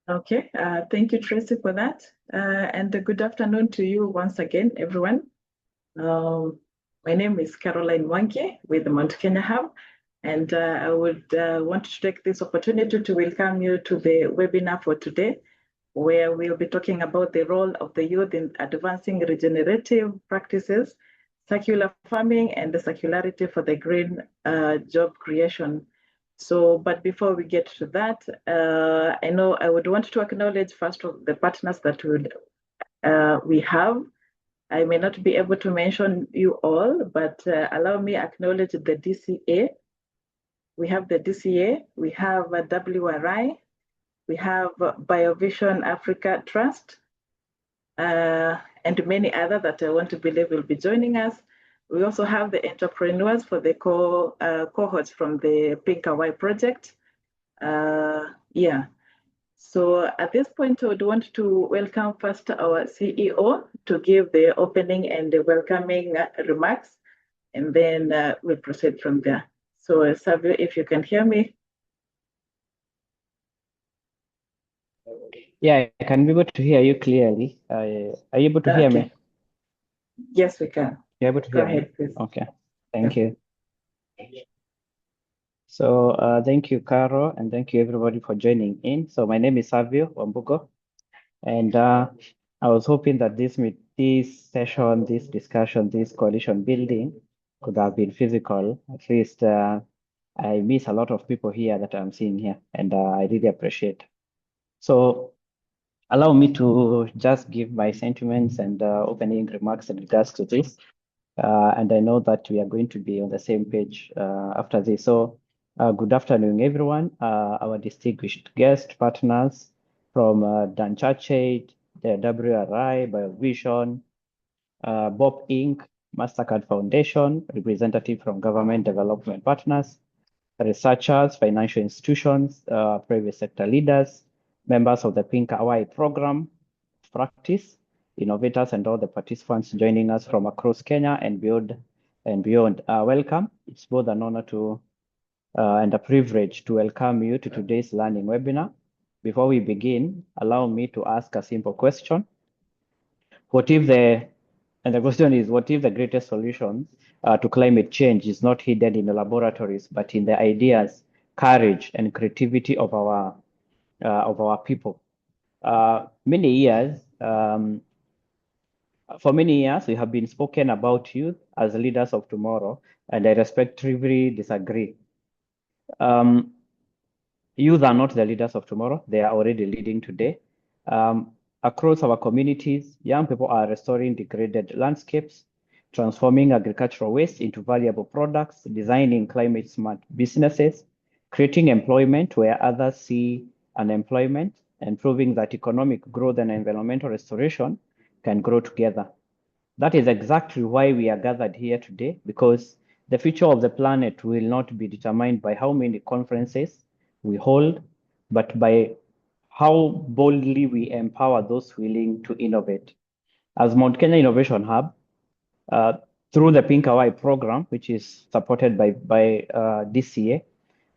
Okay, thank you, Tracy, for that. And good afternoon to you once again, everyone. Um, my name is Caroline Wanke with the Mount Kenya Hub, and I would want to take this opportunity to welcome you to the webinar for today, where we'll be talking about the role of the youth in advancing regenerative practices, circular farming, and the circularity for the green job creation. So, but before we get to that, I know I would want to acknowledge first of the partners that we have. I may not be able to mention you all, but allow me acknowledge the DCA. We have the DCA, we have WRI, we have BioVision Africa Trust, and many other that I want to believe will be joining us. We also have the entrepreneurs for the cohorts from the PINCA-Y project. Yeah. So at this point, I would want to welcome first our CEO to give the opening and the welcoming remarks, and then we'll proceed from there. So Savio, if you can hear me. Yeah, I can be able to hear you clearly. Are you able to hear me? Yes, we can. You're able to Go hear ahead, me? please. Okay, thank you. So thank you, Caro, and thank you everybody for joining in. So my name is Savio Wambugo, and I was hoping that this session, this discussion, this coalition building could have been physical. At least I miss a lot of people here that I'm seeing here, and I really appreciate. So allow me to just give my sentiments and opening remarks in regards to this. And I know that we are going to be on the same page after this. So good afternoon, everyone. Our distinguished guest partners from Dan Churchaid, the WRI, BioVision, Bob Inc., MasterCard Foundation, representative from government development partners, researchers, financial institutions, private sector leaders, members of the PINCA-Y program, practice, innovators, and all the participants joining us from across Kenya and beyond. Welcome. It's both an honor to and a privilege to welcome you to today's learning webinar. Before we begin, allow me to ask a simple question. The question is, what if the greatest solution to climate change is not hidden in the laboratories, but in the ideas, courage, and creativity of our people? For many years, we have been spoken about youth as leaders of tomorrow, and I respectfully disagree. Youth are not the leaders of tomorrow. They are already leading today. Across our communities, young people are restoring degraded landscapes, transforming agricultural waste into valuable products, designing climate smart businesses, creating employment where others see unemployment, and proving that economic growth and environmental restoration can grow together. That is exactly why we are gathered here today, because the future of the planet will not be determined by how many conferences we hold, but by how boldly we empower those willing to innovate. As Mount Kenya Innovation Hub, through the PINCA-Y program, which is supported by DCA,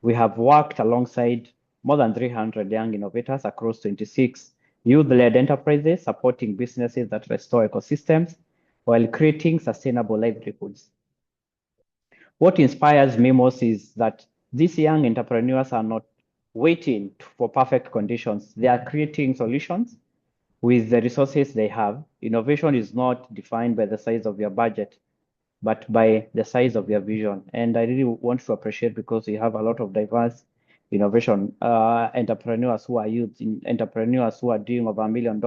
we have worked alongside more than 300 young innovators across 26 youth-led enterprises, supporting businesses that restore ecosystems while creating sustainable livelihoods. What inspires me most is that these young entrepreneurs are not waiting for perfect conditions. They are creating solutions with the resources they have. Innovation is not defined by the size of your budget, but by the size of your vision. And I really want to appreciate, because we have a lot of diverse innovation entrepreneurs who are youth, entrepreneurs who are doing over $1 million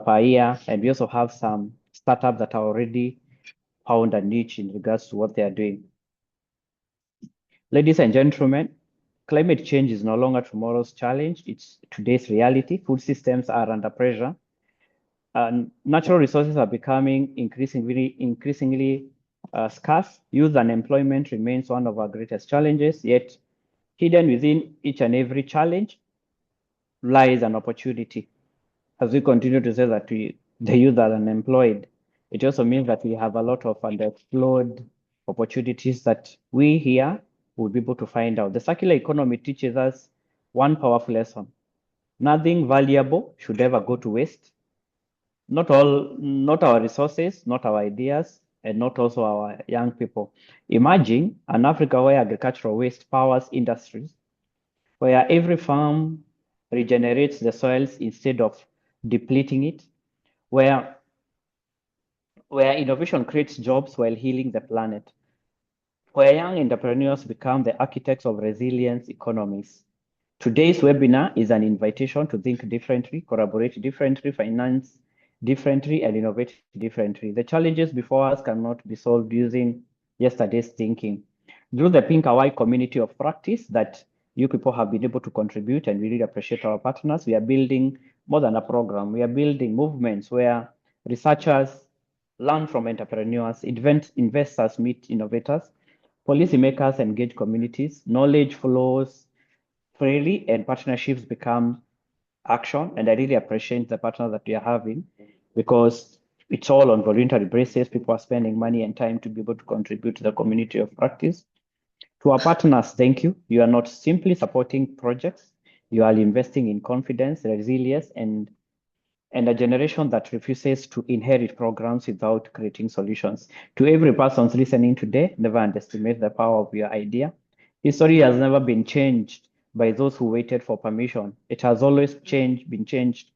per year. And we also have some startups that are already found a niche in regards to what they are doing. Ladies and gentlemen, climate change is no longer tomorrow's challenge. It's today's reality. Food systems are under pressure. Natural resources are becoming increasingly scarce. Youth unemployment remains one of our greatest challenges, yet hidden within each and every challenge lies an opportunity. As we continue to say that the youth are unemployed, it also means that we have a lot of underexplored opportunities that we here will be able to find out. The circular economy teaches us one powerful lesson. Nothing valuable should ever go to waste. Not our resources, not our ideas, and not also our young people. Imagine an Africa where agricultural waste powers industries, where every farm regenerates the soils instead of depleting it, where innovation creates jobs while healing the planet, where young entrepreneurs become the architects of resilience economies. Today's webinar is an invitation to think differently, collaborate differently, finance differently, and innovate differently. The challenges before us cannot be solved using yesterday's thinking. Through the PINCA-Y community of practice that you people have been able to contribute, and we really appreciate our partners, we are building more than a program. We are building movements where researchers learn from entrepreneurs, investors meet innovators, policymakers engage communities, knowledge flows freely, and partnerships become action. And I really appreciate the partners that we are having because it's all on voluntary basis. People are spending money and time to be able to contribute to the community of practice. To our partners, thank you. You are not simply supporting projects, you are investing in confidence, resilience, and a generation that refuses to inherit programs without creating solutions. To every person listening today, never underestimate the power of your idea. History has never been changed by those who waited for permission. It has always been changed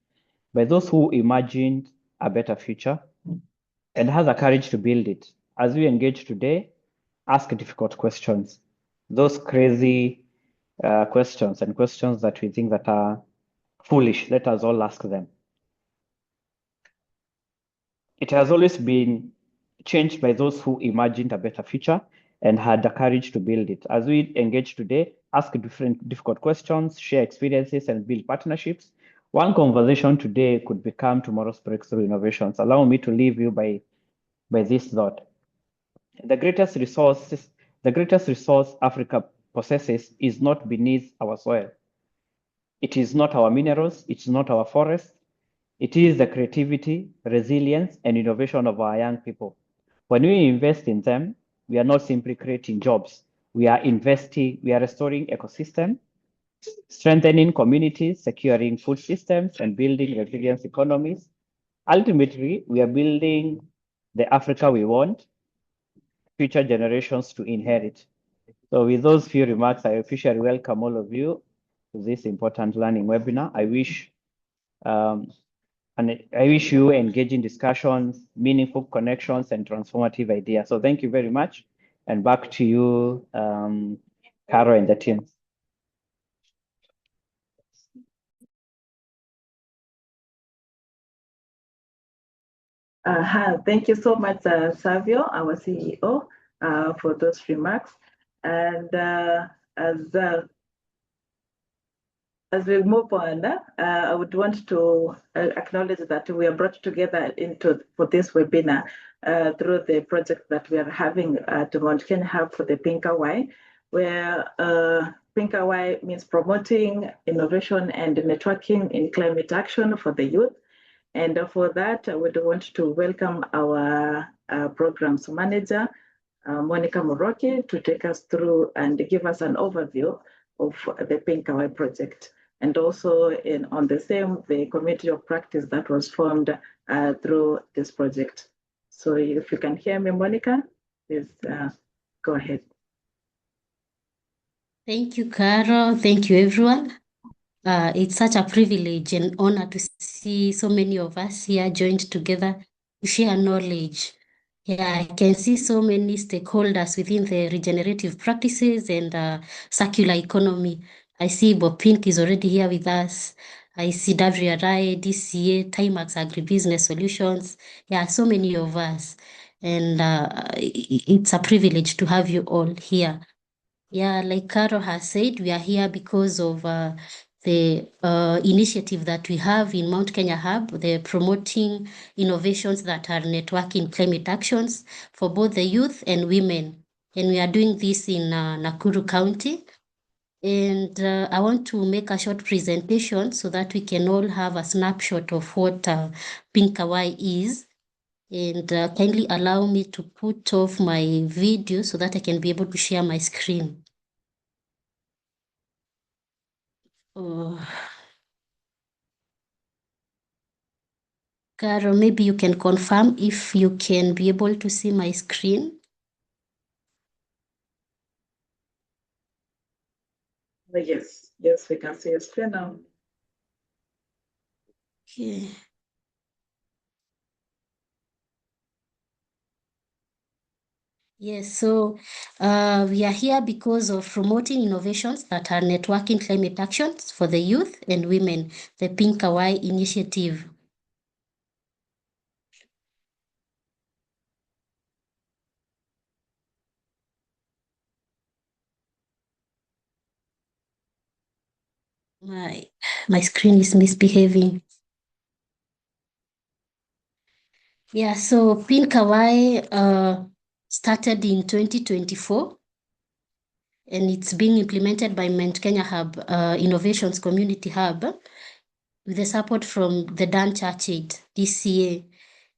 by those who imagined a better future and has the courage to build it. As we engage today, ask difficult questions. Those crazy questions and questions that we think that are foolish, let us all ask them. It has always been changed by those who imagined a better future and had the courage to build it. As we engage today, ask difficult questions, share experiences, and build partnerships. One conversation today could become tomorrow's breakthrough innovations. Allow me to leave you by this thought. The greatest resource Africa possesses is not beneath our soil. It is not our minerals, it's not our forests, it is the creativity, resilience, and innovation of our young people. When we invest in them, we are not simply creating jobs. We are restoring ecosystem, strengthening communities, securing food systems, and building resilient economies. Ultimately, we are building the Africa we want future generations to inherit. So with those few remarks, I officially welcome all of you to this important learning webinar. I wish you engaging discussions, meaningful connections, and transformative ideas. So thank you very much. And back to you, Caro and the team. Thank you so much, Savio, our CEO, for those remarks. And as we move on, I would want to acknowledge that we are brought together for this webinar through the project that we are having at Mount Kenya Hub for the PINCA-Y, where PINCA-Y means promoting innovation and networking in climate action for the youth. And for that, I would want to welcome our programs manager, Monica Moroki, to take us through and give us an overview of the PINCA-Y project. And also on the committee of practice that was formed through this project. So if you can hear me, Monica, please go ahead. Thank you, Carol. Thank you, everyone. It's such a privilege and honor to see so many of us here joined together to share knowledge. Yeah, I can see so many stakeholders within the regenerative practices and circular economy. I see Bob Pink is already here with us. I see WRI, DCA, Timax Agribusiness Solutions. Yeah, so many of us. And it's a privilege to have you all here. Yeah, like Carol has said, we are here because of the initiative that we have in Mount Kenya Hub, the promoting innovations that are networking climate actions for both the youth and women. And we are doing this in Nakuru County. And I want to make a short presentation so that we can all have a snapshot of what PINCA-Y is. And kindly allow me to put off my video so that I can be able to share my screen. Carol, maybe you can confirm if you can be able to see my screen. Yes, yes, we can see your screen now. Okay. Yes, so we are here because of promoting innovations that are networking climate actions for the youth and women, the PINCA-Y initiative. My screen is misbehaving. Yeah, so PINCA-Y started in 2024 and it's being implemented by Mount Kenya Hub Innovations Community Hub with the support from the Dan Church Aid, DCA.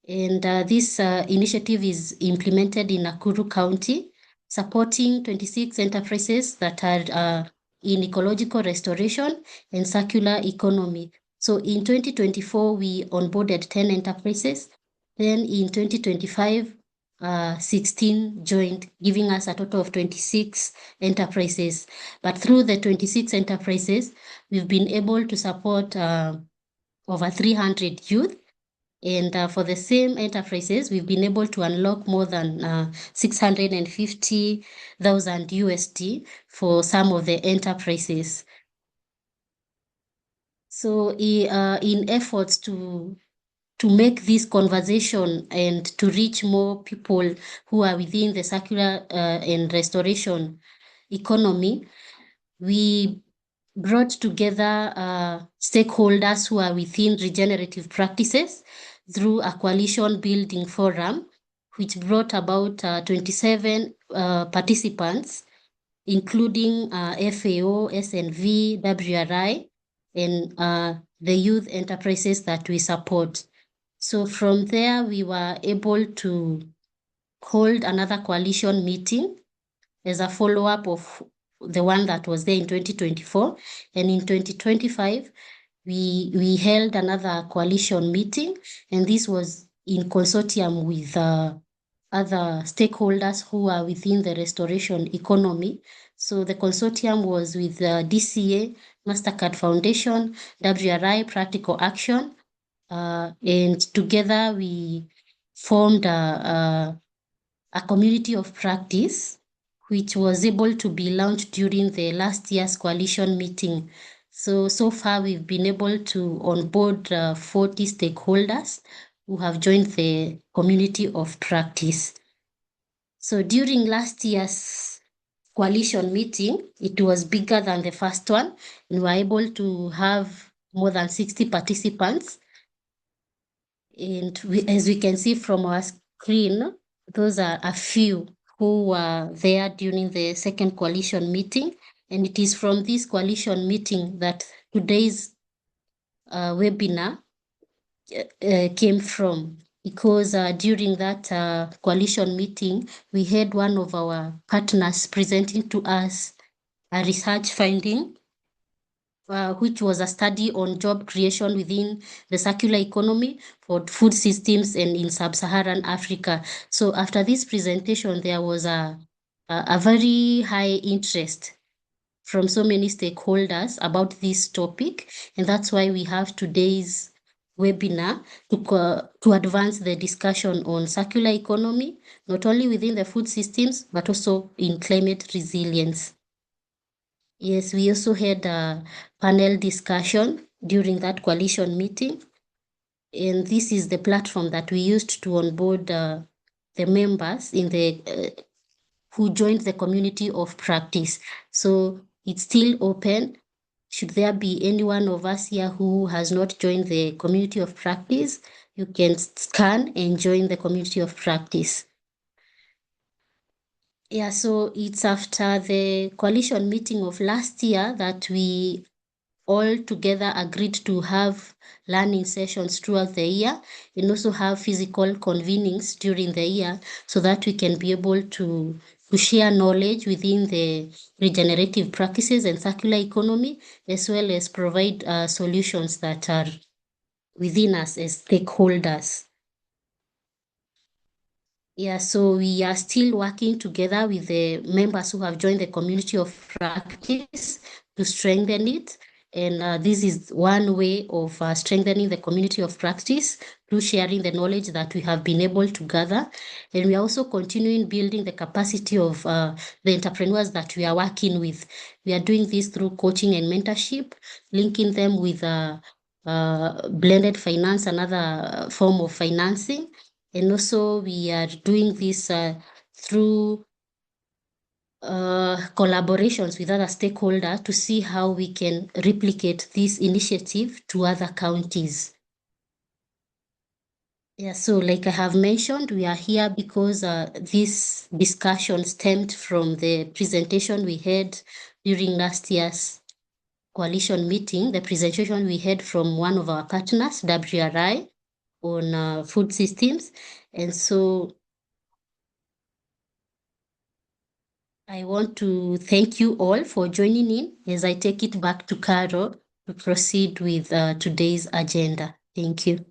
And this initiative is implemented in Nakuru County, supporting 26 enterprises that are in ecological restoration and circular economy. So in 2024, we onboarded 10 enterprises. Then in 2025, 16 joined, giving us a total of 26 enterprises. But through the 26 enterprises, we've been able to support over 300 youth. And for the same enterprises, we've been able to unlock more than 650,000 USD for some of the enterprises. So in efforts to make this conversation and to reach more people who are within the circular and restoration economy, we brought together stakeholders who are within regenerative practices through a coalition building forum, which brought about 27 participants, including FAO, SNV, WRI, and the youth enterprises that we support. So from there, we were able to hold another coalition meeting as a follow-up of the one that was there in 2024. And in 2025, we held another coalition meeting, and this was in consortium with other stakeholders who are within the restoration economy. So the consortium was with DCA, MasterCard Foundation, WRI, Practical Action, and together we formed a community of practice, which was able to be launched during the last year's coalition meeting. So far, we've been able to onboard 40 stakeholders who have joined the community of practice. So during last year's coalition meeting, it was bigger than the first one, and we were able to have more than 60 participants. And as we can see from our screen, those are a few who were there during the second coalition meeting. And it is from this coalition meeting that today's webinar came from, because during that coalition meeting, we had one of our partners presenting to us a research finding, which was a study on job creation within the circular economy for food systems and in sub-Saharan Africa. So after this presentation, there was a very high interest from so many stakeholders about this topic. And that's why we have today's webinar to advance the discussion on circular economy, not only within the food systems, but also in climate resilience. Yes, we also had a panel discussion during that coalition meeting. And this is the platform that we used to onboard the members in the who joined the community of practice. So it's still open. Should there be any one of us here who has not joined the community of practice, you can scan and join the community of practice. Yeah, so it's after the coalition meeting of last year that we all together agreed to have learning sessions throughout the year and also have physical convenings during the year so that we can be able to share knowledge within the regenerative practices and circular economy, as well as provide solutions that are within us as stakeholders. Yeah, so we are still working together with the members who have joined the community of practice to strengthen it. And this is one way of strengthening the community of practice through sharing the knowledge that we have been able to gather. And we are also continuing building the capacity of the entrepreneurs that we are working with. We are doing this through coaching and mentorship, linking them with blended finance, another form of financing. And also we are doing this through collaborations with other stakeholders to see how we can replicate this initiative to other counties. Yeah, so like I have mentioned, we are here because this discussion stemmed from the presentation we had during last year's coalition meeting, the presentation we had from one of our partners, WRI, on food systems. And so I want to thank you all for joining in as I take it back to Carol to proceed with today's agenda. Thank you.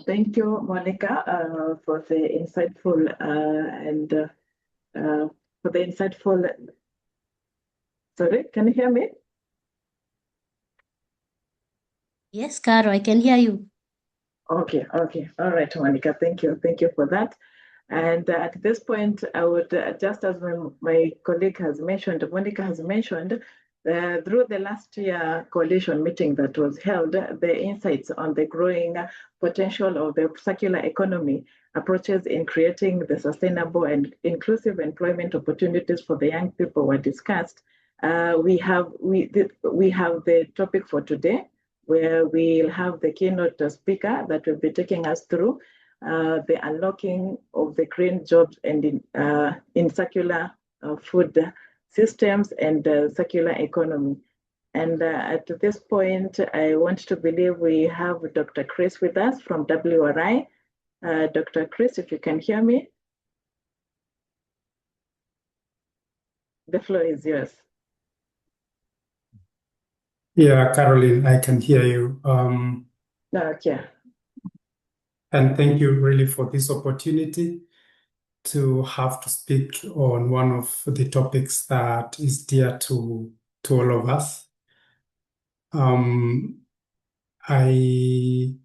Thank you, Monica, for the insightful Sorry, can you hear me? Yes, Carol, I can hear you. Okay. All right, Monica, thank you for that. And at this point, I would, just as my colleague has mentioned, Monica has mentioned, through the last year coalition meeting that was held, the insights on the growing potential of the circular economy approaches in creating the sustainable and inclusive employment opportunities for the young people were discussed. We have the topic for today, where we'll have the keynote speaker that will be taking us through the unlocking of the green jobs and in circular food systems and circular economy. And at this point, I want to believe we have Dr. Chris with us from WRI. Dr. Chris, if you can hear me, the floor is yours. Yeah, Caroline, I can hear you. Okay. And thank you really for this opportunity to have to speak on one of the topics that is dear to all of us. I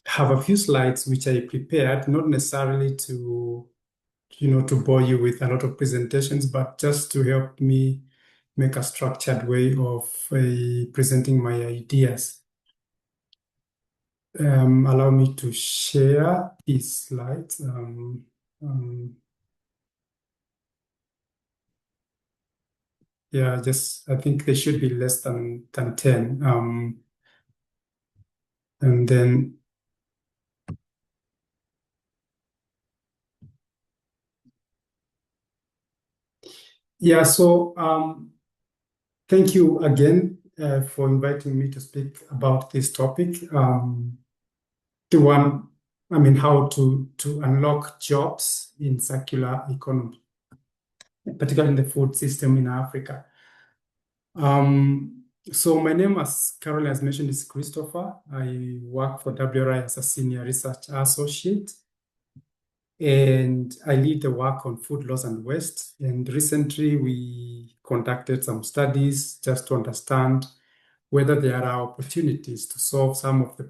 have a few slides which I prepared, not necessarily to bore you with a lot of presentations, but just to help me make a structured way of presenting my ideas. Allow me to share these slides. Yeah, I think they should be less than 10. And then yeah, so thank you again for inviting me to speak about this topic. How to unlock jobs in circular economy, particularly in the food system in Africa. So my name, as Carol has mentioned, is Christopher. I work for WRI as a senior research associate, and I lead the work on food loss and waste. And recently we conducted some studies just to understand whether there are opportunities to solve some of the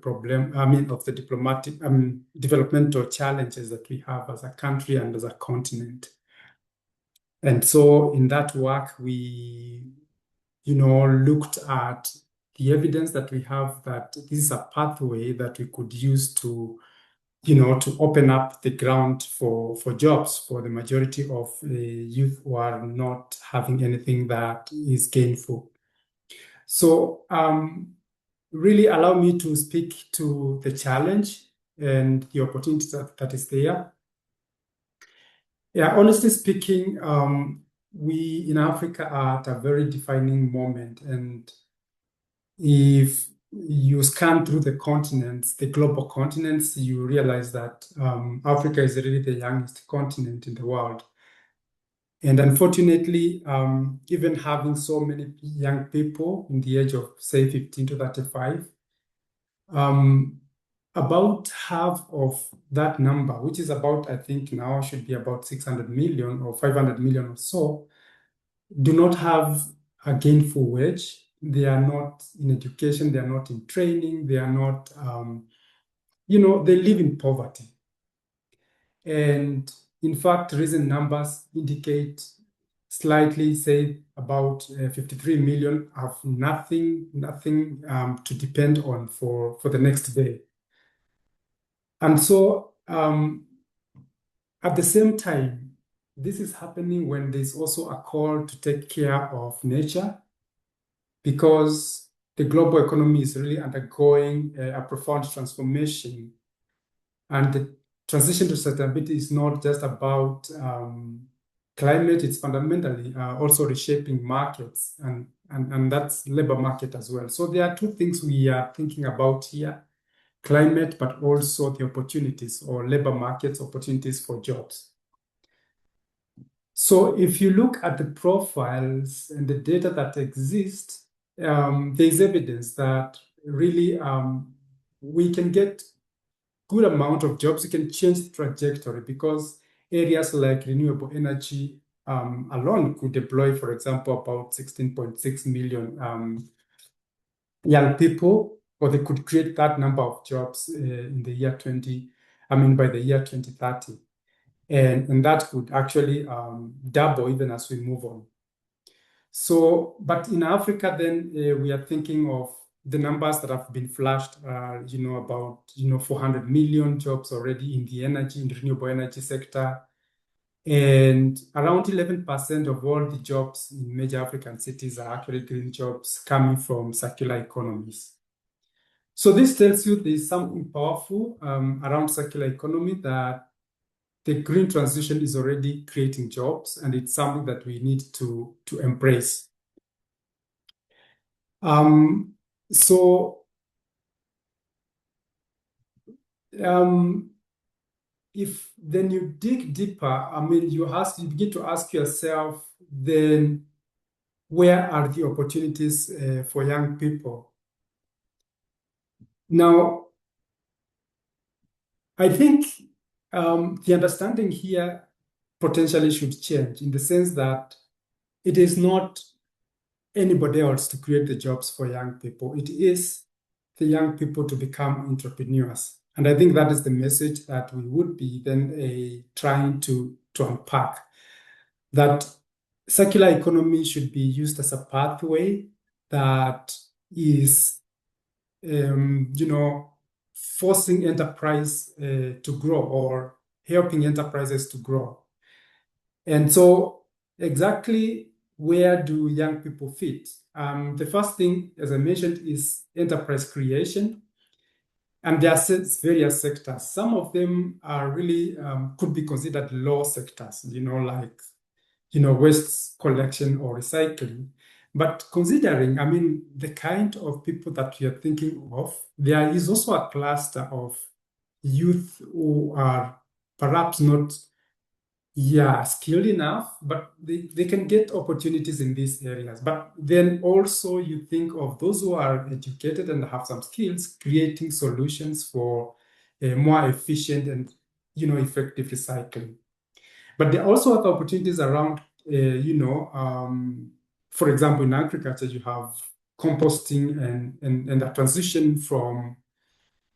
developmental challenges that we have as a country and as a continent. And so in that work, we looked at the evidence that we have that this is a pathway that we could use to open up the ground for jobs for the majority of the youth who are not having anything that is gainful. So really allow me to speak to the challenge and the opportunity that is there. Yeah, honestly speaking, we in Africa are at a very defining moment. And if you scan through the continents, the global continents, you realize that Africa is really the youngest continent in the world. And unfortunately, even having so many young people in the age of, say, 15 to 35, about half of that number, which is about, I think now should be about 600 million or 500 million or so, do not have a gainful wage. They are not in education, they are not in training, they are not, they live in poverty. And in fact, recent numbers indicate slightly, say, about 53 million have nothing to depend on for the next day. And so at the same time, this is happening when there's also a call to take care of nature, because the global economy is really undergoing a profound transformation. And the transition to sustainability is not just about climate, it's fundamentally also reshaping markets, and that's labor market as well. So there are two things we are thinking about here: climate, but also the opportunities or labor markets opportunities for jobs. So if you look at the profiles and the data that exist, there's evidence that really we can get good amount of jobs. We can change the trajectory, because areas like renewable energy alone could deploy, for example, about 16.6 million young people, or they could create that number of jobs in the year by the year 2030. And that could actually double even as we move on. So, but in Africa, then we are thinking of the numbers that have been flashed, about 400 million jobs already in the renewable energy sector, and around 11% of all the jobs in major African cities are actually green jobs coming from circular economies. So this tells you there's something powerful around circular economy, that the green transition is already creating jobs, and it's something that we need to embrace. If then you dig deeper, you begin to ask yourself, then where are the opportunities for young people? Now, I think the understanding here potentially should change, in the sense that it is not anybody else to create the jobs for young people. It is the young people to become entrepreneurs. And I think that is the message that we would be then trying to unpack, that circular economy should be used as a pathway that is, forcing enterprise to grow, or helping enterprises to grow. And so exactly where do young people fit? The first thing, as I mentioned, is enterprise creation. And there are various sectors. Some of them are really could be considered low sectors, like waste collection or recycling. But considering, the kind of people that we are thinking of, there is also a cluster of youth who are perhaps not skilled enough, but they can get opportunities in these areas. But then also you think of those who are educated and have some skills, creating solutions for more efficient and effective recycling. But there are also other opportunities around, for example, in agriculture, you have composting and a transition from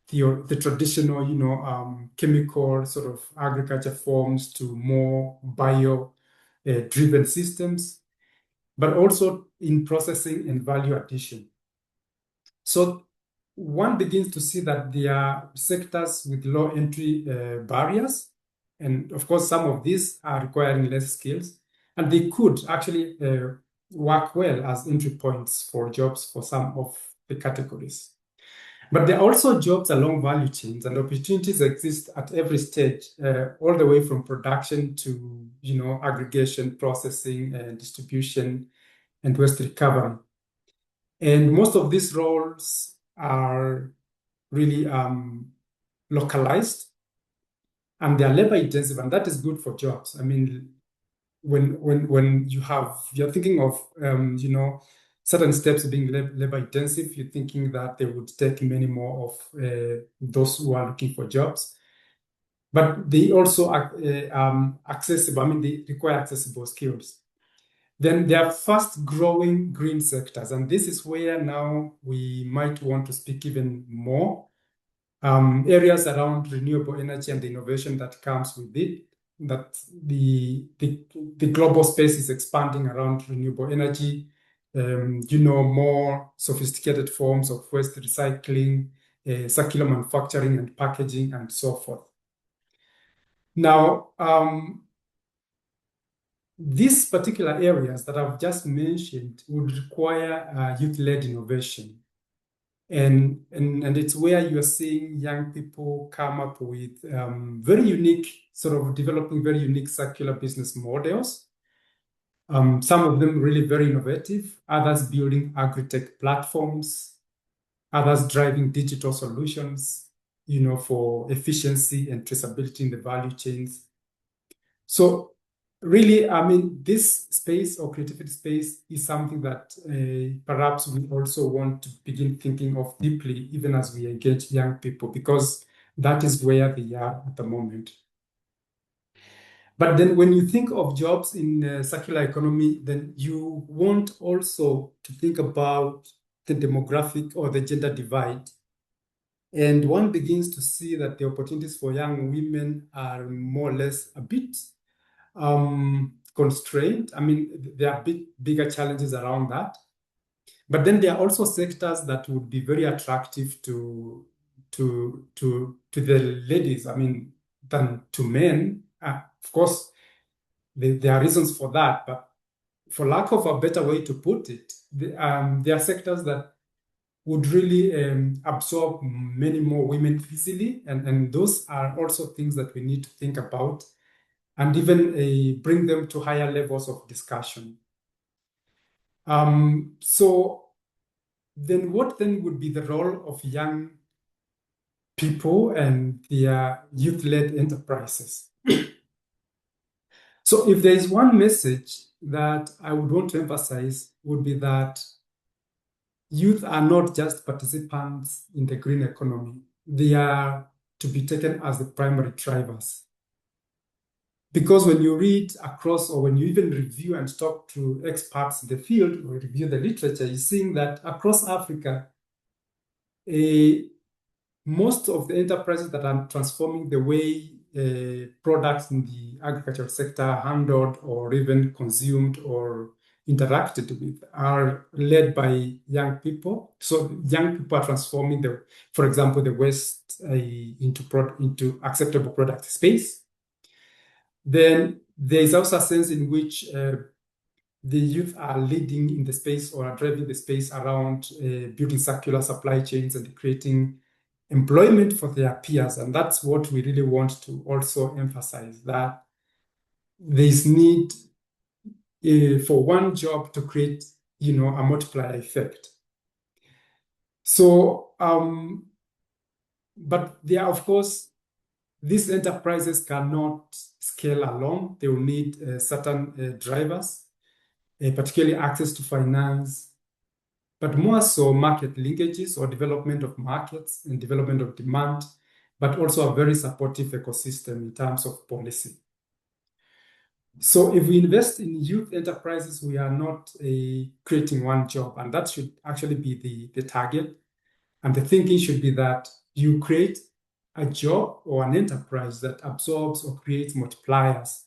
the traditional, chemical sort of agriculture forms to more bio-driven systems, but also in processing and value addition. So one begins to see that there are sectors with low entry barriers, and of course, some of these are requiring less skills, and they could actually work well as entry points for jobs for some of the categories. But there are also jobs along value chains, and opportunities exist at every stage, all the way from production to aggregation, processing, and distribution, and waste recovery. And most of these roles are really localized, and they are labor intensive, and that is good for jobs. when you're thinking of certain steps being labor intensive, you're thinking that they would take many more of those who are looking for jobs. But they also accessible, I mean, they require accessible skills. Then there are fast growing green sectors, and this is where now we might want to speak even more. Areas around renewable energy and the innovation that comes with it, that the global space is expanding around renewable energy, more sophisticated forms of waste recycling, circular manufacturing and packaging, and so forth. Now, these particular areas that I've just mentioned would require youth-led innovation. And it's where you're seeing young people come up with very unique, sort of developing very unique circular business models. Some of them really very innovative, others building agri-tech platforms, others driving digital solutions, for efficiency and traceability in the value chains. So really, I mean, this space or creativity space is something that perhaps we also want to begin thinking of deeply, even as we engage young people, because that is where they are at the moment. But then when you think of jobs in circular economy, then you want also to think about the demographic or the gender divide. And one begins to see that the opportunities for young women are more or less a bit constrained. I mean, there are bigger challenges around that. But then there are also sectors that would be very attractive to the ladies, I mean, than to men. Of course, there are reasons for that, but for lack of a better way to put it, there are sectors that would really absorb many more women easily, and those are also things that we need to think about and even bring them to higher levels of discussion. So then what then would be the role of young people and their youth-led enterprises? So if there is one message that I would want to emphasize, would be that youth are not just participants in the green economy. They are to be taken as the primary drivers. Because when you read across, or when you even review and talk to experts in the field, or review the literature, you're seeing that across Africa, most of the enterprises that are transforming the way products in the agricultural sector are handled or even consumed or interacted with are led by young people. So young people are transforming for example, the waste into acceptable product space. Then there is also a sense in which the youth are leading in the space or are driving the space around building circular supply chains and creating employment for their peers. And that's what we really want to also emphasize, that there's need for one job to create, a multiplier effect. So, but there are, of course, these enterprises cannot scale alone. They will need certain drivers, particularly access to finance, but more so market linkages or development of markets and development of demand, but also a very supportive ecosystem in terms of policy. So if we invest in youth enterprises, we are not creating one job, and that should actually be the target. And the thinking should be that you create a job or an enterprise that absorbs or creates multipliers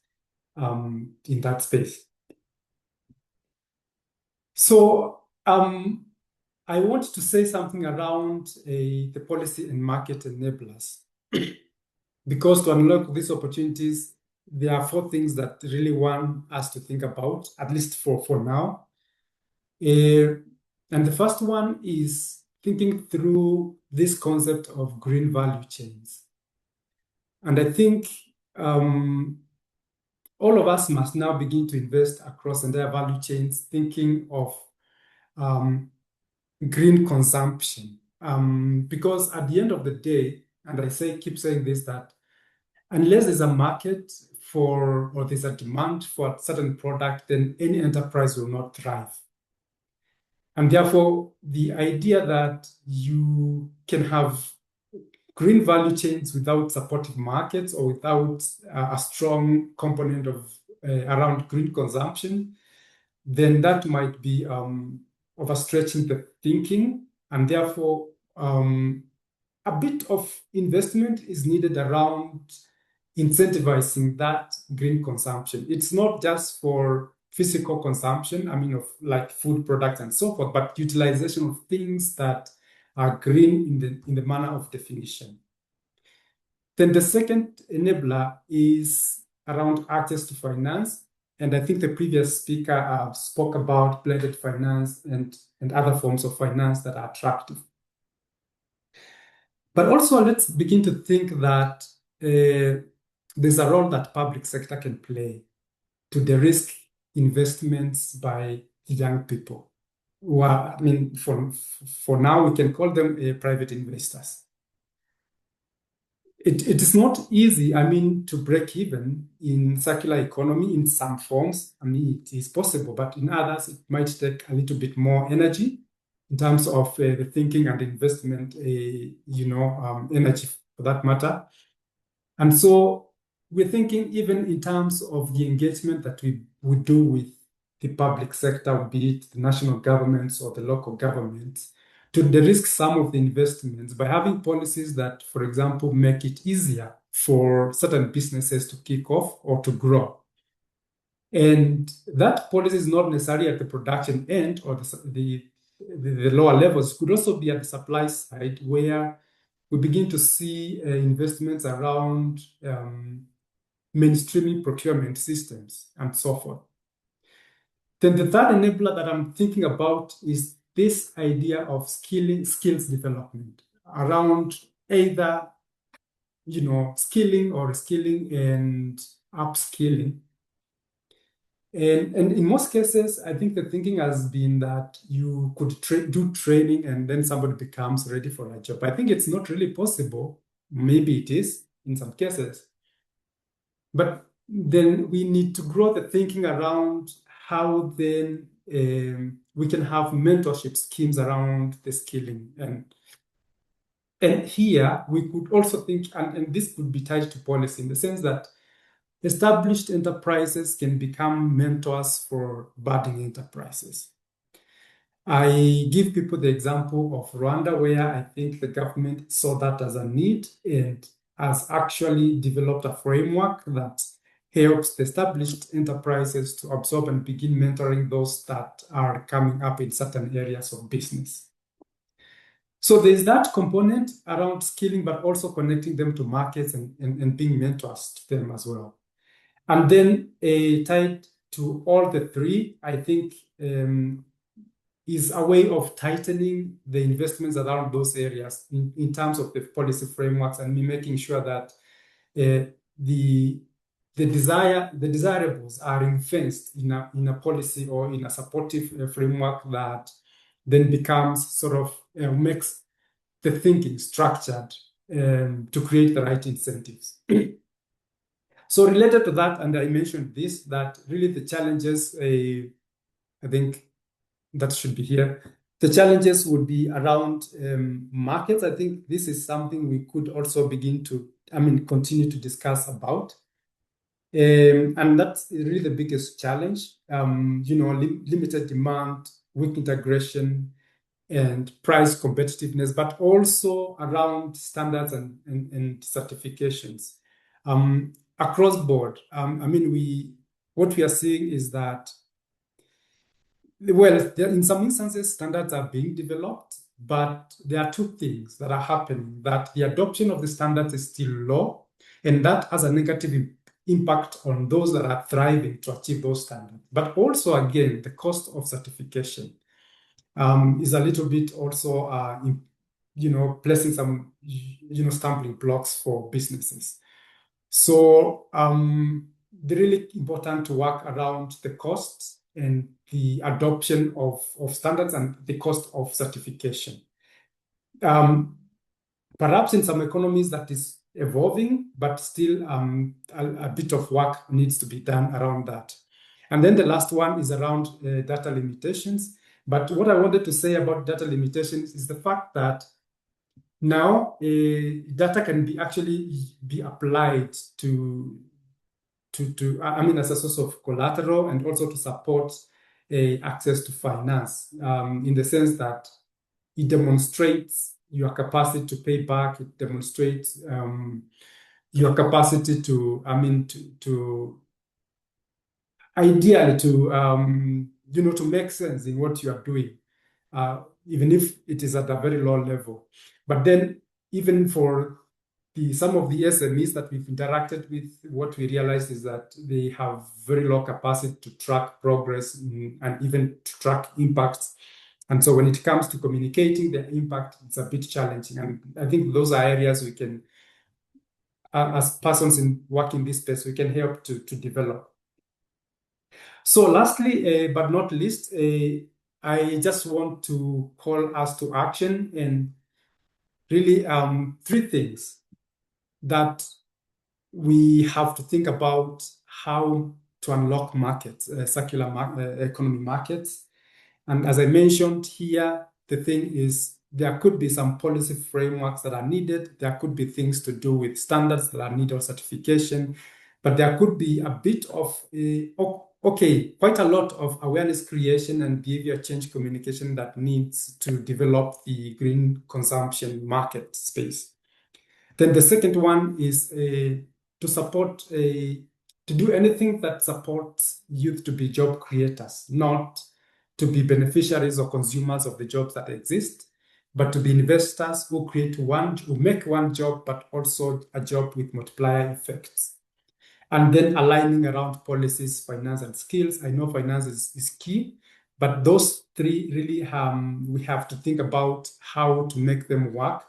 in that space. So I want to say something around the policy and market enablers. Because to unlock these opportunities, there are 4 things that really want us to think about, at least for now. And the first one is thinking through this concept of green value chains. And I think all of us must now begin to invest across entire value chains, thinking of green consumption. Because at the end of the day, and I keep saying this, that unless there's a market for, or there's a demand for a certain product, then any enterprise will not thrive. And therefore, the idea that you can have green value chains without supportive markets or without a strong component of around green consumption, then that might be overstretching the thinking, and therefore a bit of investment is needed around incentivizing that green consumption. It's not just for physical consumption, I mean, of like food products and so forth, but utilization of things that are green in the manner of definition. Then the second enabler is around access to finance. And I think the previous speaker spoke about blended finance and other forms of finance that are attractive. But also, let's begin to think that there's a role that public sector can play to de-risk investments by young people. Well, I mean, for now, we can call them private investors. It is not easy, I mean, to break even in circular economy in some forms. I mean, it is possible, but in others, it might take a little bit more energy in terms of the thinking and investment, energy for that matter. And so we're thinking even in terms of the engagement that we would do with the public sector, be it the national governments or the local governments, to de-risk some of the investments by having policies that, for example, make it easier for certain businesses to kick off or to grow. And that policy is not necessarily at the production end or the lower levels. It could also be at the supply side, where we begin to see investments around mainstreaming procurement systems and so forth. Then the third enabler that I'm thinking about is this idea of skills development around either, skilling or reskilling and upskilling. And in most cases, I think the thinking has been that you could do training and then somebody becomes ready for a job. I think it's not really possible. Maybe it is in some cases. But then we need to grow the thinking around how then we can have mentorship schemes around the skilling. And here we could also think, and this could be tied to policy in the sense that established enterprises can become mentors for budding enterprises. I give people the example of Rwanda, where I think the government saw that as a need and has actually developed a framework that helps the established enterprises to absorb and begin mentoring those that are coming up in certain areas of business. So there's that component around skilling, but also connecting them to markets and being mentors to them as well. And then tied to all the three, I think, is a way of tightening the investments around those areas in terms of the policy frameworks and making sure that the desirables are ring-fenced in a policy or in a supportive framework that then becomes sort of makes the thinking structured to create the right incentives. So related to that, and I mentioned this, that really the challenges, I think that should be here. The challenges would be around markets. I think this is something we could also begin to, continue to discuss about. And that's really the biggest challenge, limited demand, weak integration, and price competitiveness, but also around standards and certifications. Across board, what we are seeing is that, well, in some instances, standards are being developed, but there are two things that are happening, that the adoption of the standards is still low, and that has a negative impact on those that are thriving to achieve those standards. But also, again, the cost of certification is a little bit also, placing some, stumbling blocks for businesses. So the really important to work around the costs and the adoption of standards and the cost of certification. Perhaps in some economies that is evolving, but still a bit of work needs to be done around that. And then the last one is around data limitations. But what I wanted to say about data limitations is the fact that now data can be actually be applied as a source of collateral and also to support access to finance, in the sense that it demonstrates your capacity to pay back. It demonstrates your capacity to ideally to make sense in what you are doing, even if it is at a very low level. But then even for some of the SMEs that we've interacted with, what we realized is that they have very low capacity to track progress and even to track impacts. And so when it comes to communicating the impact, it's a bit challenging. And I think those are areas we can, as persons in working this space, we can help to develop. So lastly, but not least, I just want to call us to action and really 3 things that we have to think about: how to unlock markets, circular economy markets. And as I mentioned here, the thing is there could be some policy frameworks that are needed. There could be things to do with standards that are needed or certification, but there could be a bit of quite a lot of awareness creation and behavior change communication that needs to develop the green consumption market space. Then the second one is to support, to do anything that supports youth to be job creators, not to be beneficiaries or consumers of the jobs that exist, but to be investors who make one job, but also a job with multiplier effects. And then aligning around policies, finance, and skills. I know finance is key, but those 3 really, we have to think about how to make them work.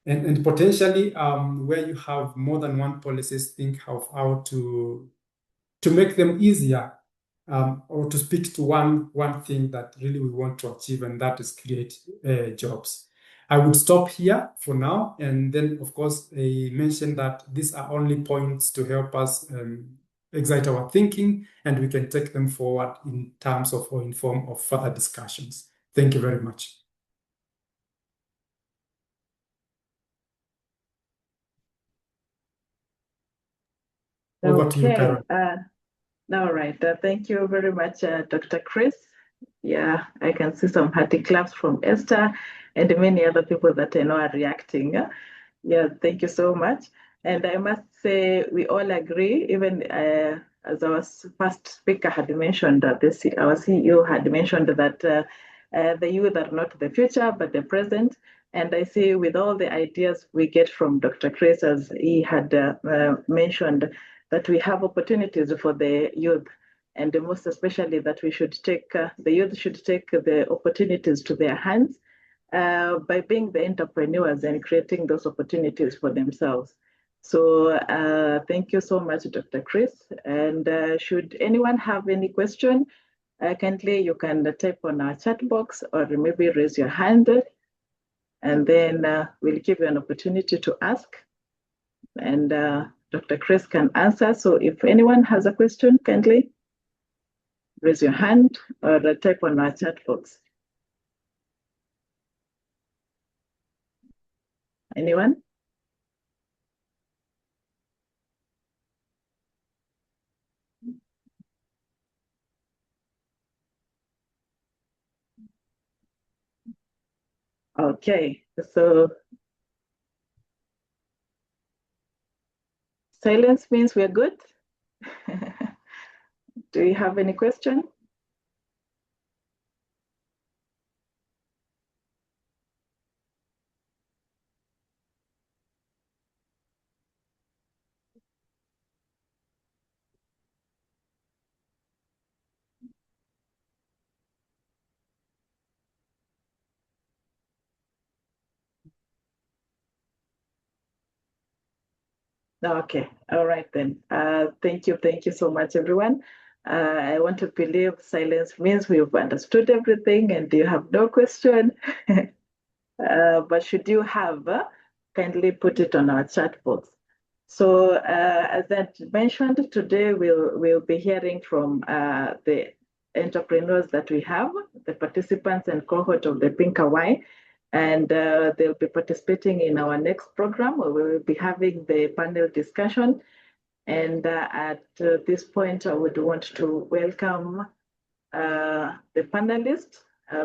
And potentially, where you have more than one policies, think of how to make them easier, or to speak to one thing that really we want to achieve, and that is create jobs. I would stop here for now, and then of course I mentioned that these are only points to help us excite our thinking, and we can take them forward in terms of or in form of further discussions. Thank you very much. Over to you, Carol. All right. Thank you very much, Dr. Chris. Yeah, I can see some hearty claps from Esther and many other people that I know are reacting. Yeah, thank you so much. And I must say, we all agree, even as our first speaker had mentioned, our CEO had mentioned that the youth are not the future, but the present. And I see with all the ideas we get from Dr. Chris, as he had mentioned, that we have opportunities for the youth, and most especially that we should take, the youth should take the opportunities to their hands by being the entrepreneurs and creating those opportunities for themselves. So thank you so much, Dr. Chris. And should anyone have any question, kindly you can type on our chat box or maybe raise your hand, and then we'll give you an opportunity to ask. And Dr. Chris can answer. So if anyone has a question, kindly raise your hand or type on our chat box. Anyone? Okay, so silence means we're good. Do you have any question? Okay, all right then. Thank you so much, everyone. I want to believe silence means we've understood everything and you have no question. But should you have, kindly put it on our chat box. So as I mentioned, today we'll be hearing from the entrepreneurs that we have, the participants and cohort of the PINCA-Y, and they'll be participating in our next program where we will be having the panel discussion. And at this point, I would want to welcome the panelists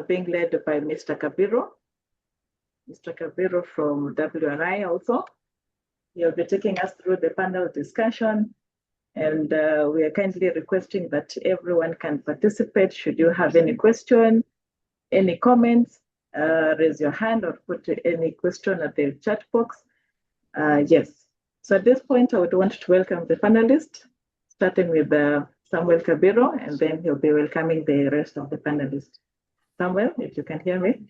being led by Mr. Kabiro. Mr. Kabiro from WRI also. He'll be taking us through the panel discussion, and we are kindly requesting that everyone can participate. Should you have any question, any comments, raise your hand or put any question at the chat box. Yes. So at this point, I would want to welcome the panelists, starting with Samuel Kabiro, and then he'll be welcoming the rest of the panelists. Samuel, if you can hear me.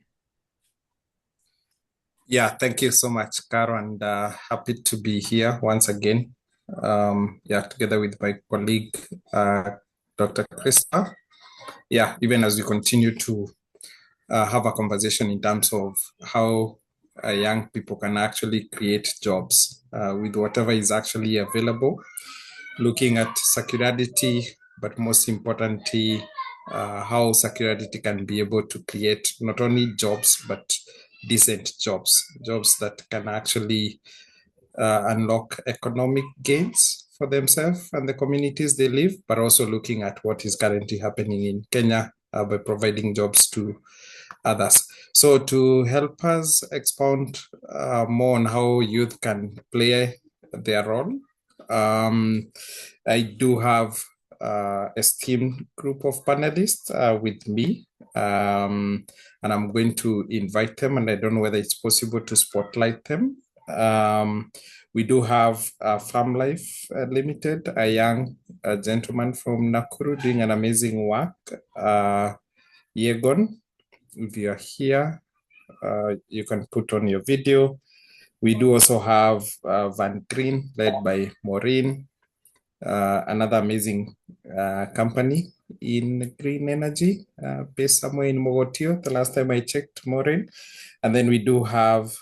Yeah, thank you so much, Caro, and happy to be here once again. Together with my colleague, Dr. Krista. Yeah, even as we continue to have a conversation in terms of how young people can actually create jobs with whatever is actually available, looking at circularity, but most importantly, how circularity can be able to create not only jobs, but decent jobs that can actually unlock economic gains for themselves and the communities they live, but also looking at what is currently happening in Kenya by providing jobs to others. So to help us expound more on how youth can play their role, I do have a esteemed group of panelists with me, and I'm going to invite them, and I don't know whether it's possible to spotlight them. We do have Farm Life Limited, a young gentleman from Nakuru doing an amazing work. Yegon, if you're here, you can put on your video. We do also have Van Green, led by Maureen, another amazing company in green energy, based somewhere in Mogotio, the last time I checked, Maureen. And then we do have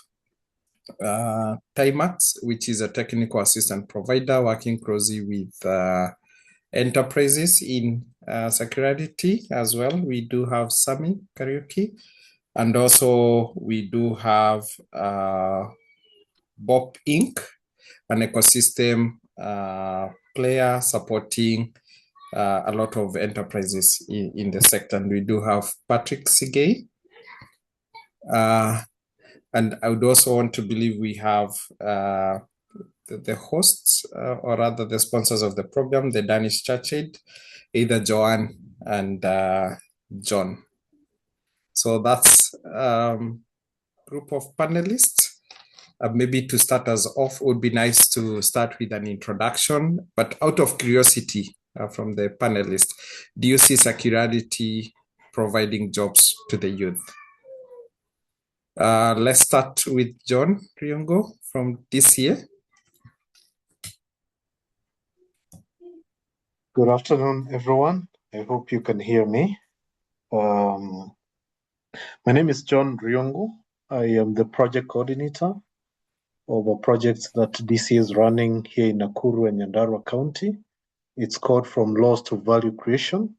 Timax, which is a technical assistant provider working closely with enterprises in circularity as well. We do have Sami Karaoke, and also we do have Bop Inc., an ecosystem player supporting a lot of enterprises in the sector. And we do have Patrick Sigay. And I would also want to believe we have the hosts, or rather the sponsors of the program, the Danish Church Aid, either Joanne and John. So that's group of panelists. Maybe to start us off, it would be nice to start with an introduction, but out of curiosity from the panelists, do you see circularity providing jobs to the youth? Let's start with John Riongo from DCA. Good afternoon, everyone. I hope you can hear me. My name is John Riongo. I am the project coordinator of a project that DC is running here in Nakuru and Nyandarua County. It's called From Loss to Value Creation,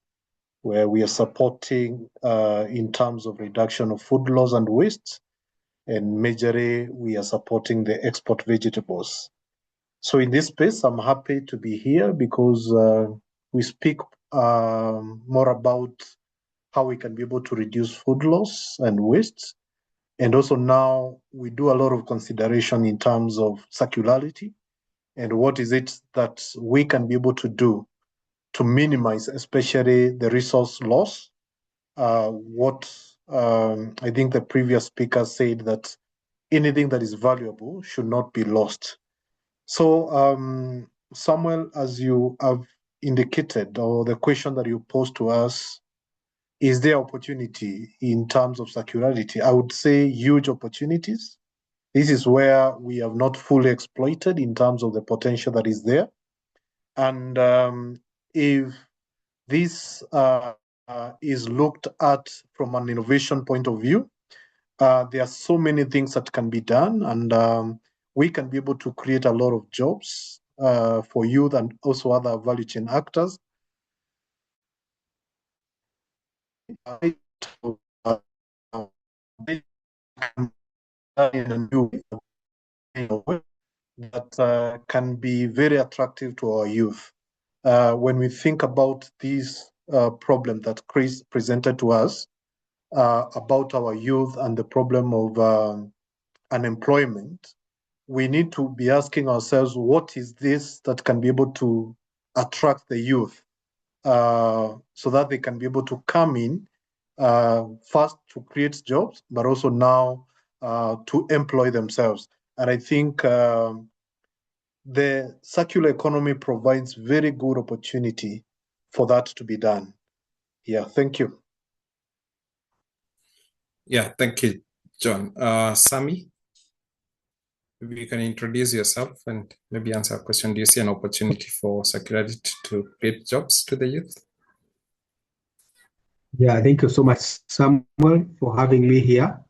where we are supporting in terms of reduction of food loss and waste, and majorly we are supporting the export vegetables. So in this space, I'm happy to be here because we speak more about how we can be able to reduce food loss and waste. And also now we do a lot of consideration in terms of circularity and what is it that we can be able to do to minimize, especially the resource loss. I think the previous speaker said that anything that is valuable should not be lost. So Samuel, as you have indicated, or the question that you posed to us, is there opportunity in terms of circularity? I would say huge opportunities. This is where we have not fully exploited in terms of the potential that is there. And if this is looked at from an innovation point of view, there are so many things that can be done. And we can be able to create a lot of jobs for youth and also other value chain actors. In a new way that can be very attractive to our youth. When we think about these problems that Chris presented to us about our youth and the problem of unemployment, we need to be asking ourselves, what is this that can be able to attract the youth so that they can be able to come in first to create jobs, but also now to employ themselves. And I think the circular economy provides very good opportunity for that to be done. Yeah, thank you. Yeah, thank you, John. Sami, maybe you can introduce yourself and maybe answer a question. Do you see an opportunity for circularity to create jobs to the youth? Yeah, thank you so much, Samuel, for having me here.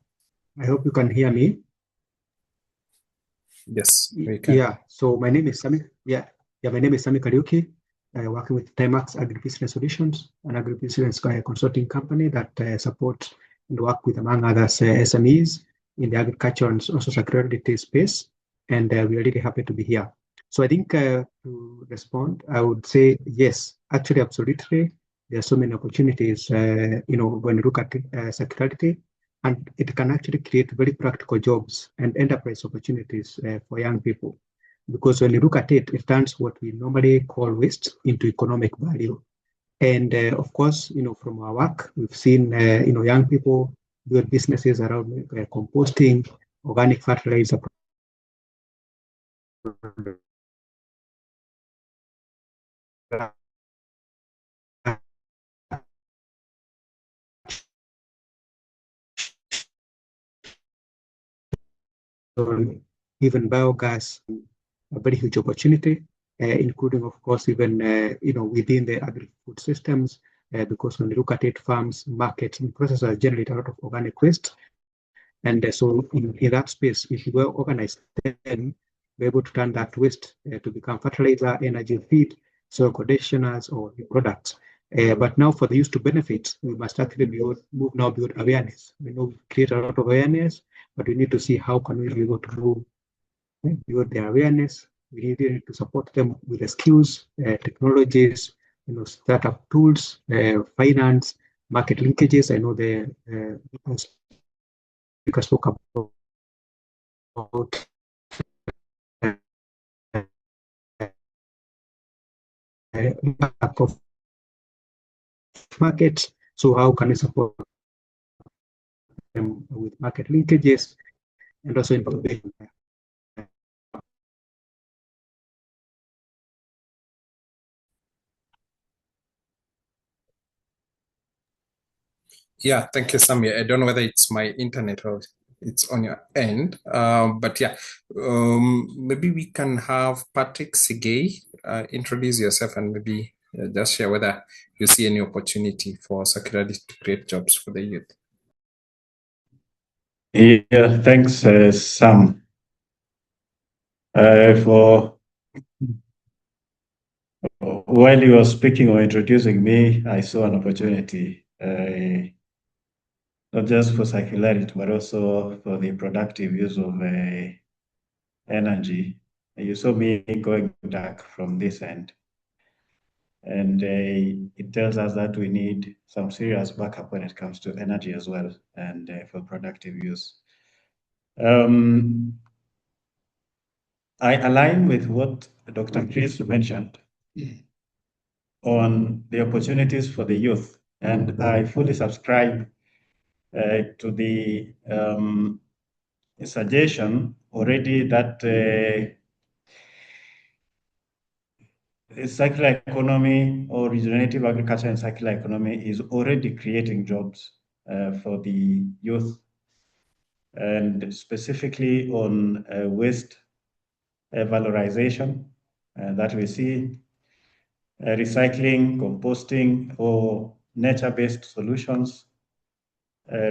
I hope you can hear me. Yes, we can. Yeah, so my name is Sami. My name is Sami Kariuki. I'm working with Timax Agribusiness Solutions, an agribusiness consulting company that supports and work with, among others, SMEs in the agriculture and also security space. And we're really happy to be here. So I think to respond, I would say yes, actually, absolutely. There are so many opportunities, when you look at security, and it can actually create very practical jobs and enterprise opportunities for young people. Because when you look at it, it turns what we normally call waste into economic value. And of course, from our work, we've seen, young people build businesses around composting, organic fertilizer. Even biogas, a very huge opportunity, including, of course, even within the agri-food systems, because when you look at it, farms, markets, and processors generate a lot of organic waste. And so in that space, if you were organized, then we're able to turn that waste to become fertilizer, energy feed, soil conditioners, or products. But now for the youth to benefit, we must actually build awareness. We know we create a lot of awareness, but we need to see how can we be able to build their awareness. We need to support them with the skills, technologies, startup tools, finance, market linkages. I know the speaker spoke about impact of markets. So how can we support them with market linkages and also information? Yeah, thank you, Sami. I don't know whether it's my internet or it's on your end, but yeah, maybe we can have Patrick Sigay introduce yourself and maybe just share whether you see any opportunity for circularity to create jobs for the youth. Yeah, thanks, Sam. While you were speaking or introducing me, I saw an opportunity, not just for circularity, but also for the productive use of energy. You saw me going back from this end. And it tells us that we need some serious backup when it comes to energy as well and for productive use. I align with what Dr. Chris mentioned on the opportunities for the youth, and I fully subscribe to the suggestion already that circular economy or regenerative agriculture and circular economy is already creating jobs for the youth, and specifically on waste valorization that we see, recycling, composting, or nature-based solutions,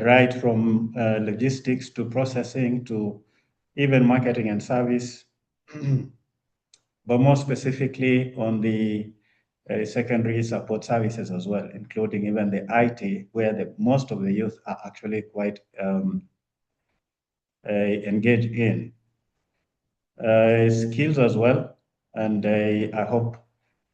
right from logistics to processing to even marketing and service, but more specifically on the secondary support services as well, including even the IT, where most of the youth are actually quite engaged in. Skills as well, and I hope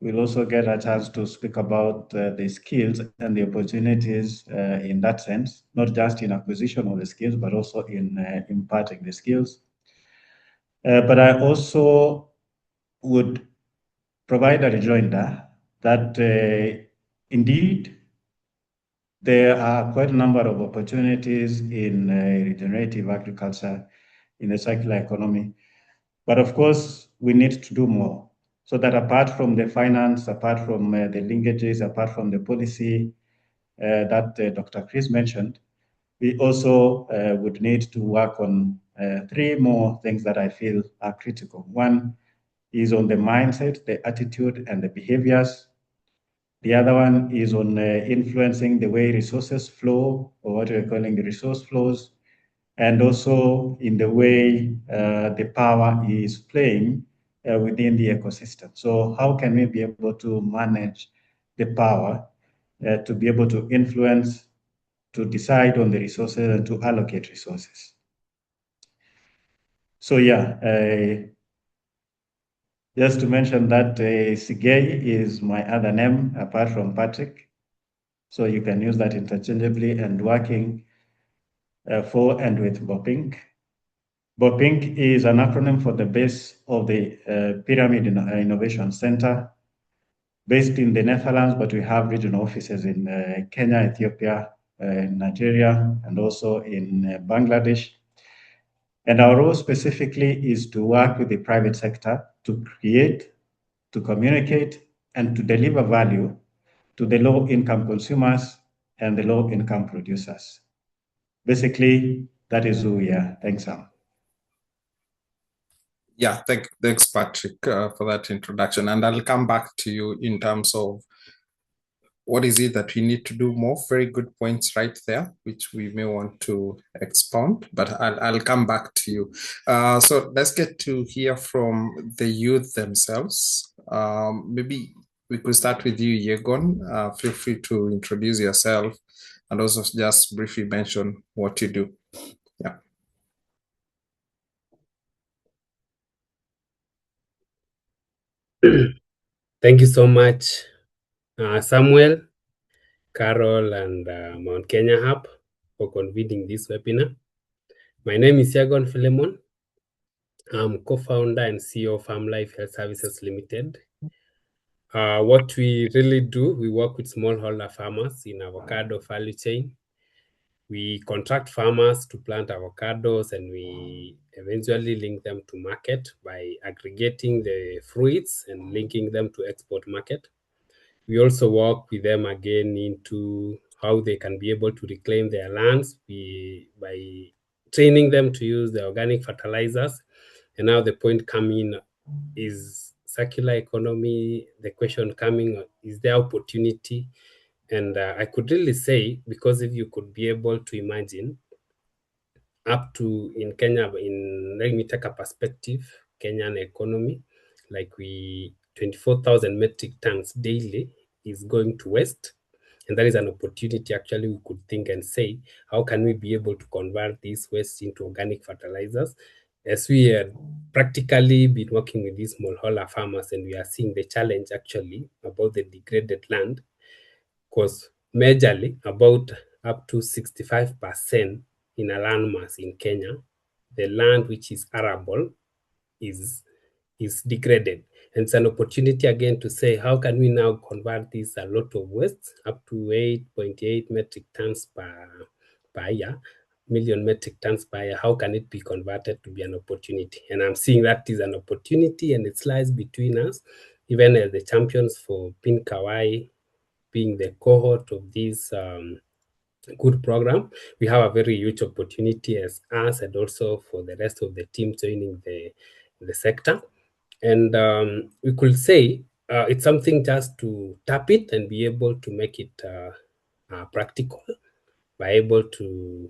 we'll also get a chance to speak about the skills and the opportunities in that sense, not just in acquisition of the skills, but also in imparting the skills. But I also would provide a rejoinder that indeed there are quite a number of opportunities in regenerative agriculture, in the circular economy. But of course, we need to do more, so that apart from the finance, apart from the linkages, apart from the policy that Dr. Chris mentioned, we also would need to work on 3 more things that I feel are critical. One is on the mindset, the attitude, and the behaviors. The other one is on influencing the way resources flow, or what we're calling the resource flows, and also in the way the power is playing within the ecosystem. So how can we be able to manage the power to be able to influence, to decide on the resources, and to allocate resources? So yeah, just to mention that PINCA-Y is my other name apart from Patrick. So you can use that interchangeably, and working for and with BOPINC. BOPINC is an acronym for the base of the Pyramid Innovation Center, based in the Netherlands, but we have regional offices in Kenya, Ethiopia, Nigeria, and also in Bangladesh. And our role specifically is to work with the private sector to create, to communicate, and to deliver value to the low-income consumers and the low-income producers. Basically, that is who we are. Thanks, Sam. Yeah, thanks, Patrick, for that introduction. And I'll come back to you in terms of what is it that we need to do more. Very good points right there, which we may want to expound, but I'll come back to you. So let's get to hear from the youth themselves. Maybe we could start with you, Yegon. Feel free to introduce yourself and also just briefly mention what you do. Yeah. Thank you so much, Samuel, Carol, and Mount Kenya Hub for convening this webinar. My name is Yegon Philemon. I'm co-founder and CEO of Farm Life Health Services Limited. What we really do, we work with smallholder farmers in avocado value chain. We contract farmers to plant avocados, and we eventually link them to market by aggregating the fruits and linking them to export market. We also work with them again into how they can be able to reclaim their lands by training them to use the organic fertilizers. And now the point coming is circular economy. The question coming is there opportunity? And I could really say, because if you could be able to imagine up to in Kenya, let me take a perspective, Kenyan economy, like 24,000 metric tons daily is going to waste. And that is an opportunity actually we could think and say, how can we be able to convert this waste into organic fertilizers? As we have practically been working with these smallholder farmers, and we are seeing the challenge actually about the degraded land, because majorly about up to 65% in a landmass in Kenya, the land which is arable is degraded. And it's an opportunity again to say, how can we now convert this a lot of waste up to 8.8 metric tons per year, million metric tons per year? How can it be converted to be an opportunity? And I'm seeing that is an opportunity, and it lies between us, even as the champions for PINCA-Y, being the cohort of this good program. We have a very huge opportunity as us, and also for the rest of the team joining the sector. And we could say it's something just to tap it and be able to make it practical, by able to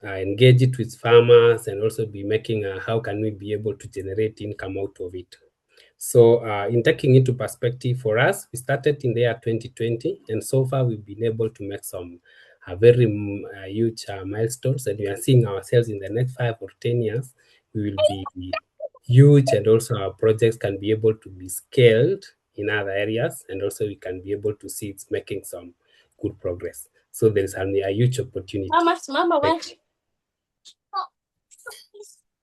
engage it with farmers, and also be making how can we be able to generate income out of it. So in taking into perspective for us, we started in the year 2020, and so far we've been able to make some very huge milestones, and we are seeing ourselves in the next 5 or 10 years, we will be huge, and also our projects can be able to be scaled in other areas, and also we can be able to see it's making some good progress. So there is a huge opportunity.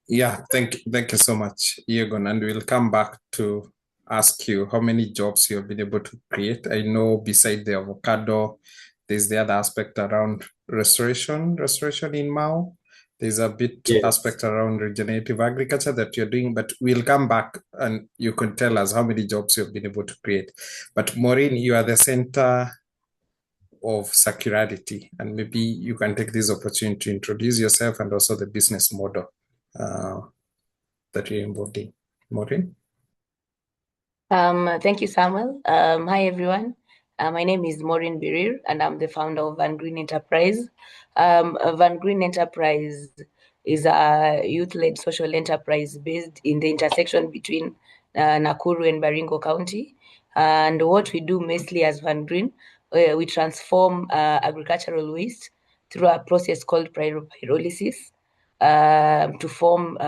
Yeah, thank you so much, Yegon, and we'll come back to ask you how many jobs you have been able to create. I know beside the avocado, there's the other aspect around restoration in Mao. There's a bit aspect around regenerative agriculture that you're doing, but we'll come back and you can tell us how many jobs you've been able to create. But Maureen, you are the center of circularity, and maybe you can take this opportunity to introduce yourself and also the business model that you're involved in. Maureen? Thank you, Samuel. Hi, everyone. My name is Maureen Birir, and I'm the founder of Van Green Enterprise. Van Green Enterprise is a youth-led social enterprise based in the intersection between Nakuru and Baringo County. And what we do mostly as Van Green, we transform agricultural waste through a process called pyrolysis to form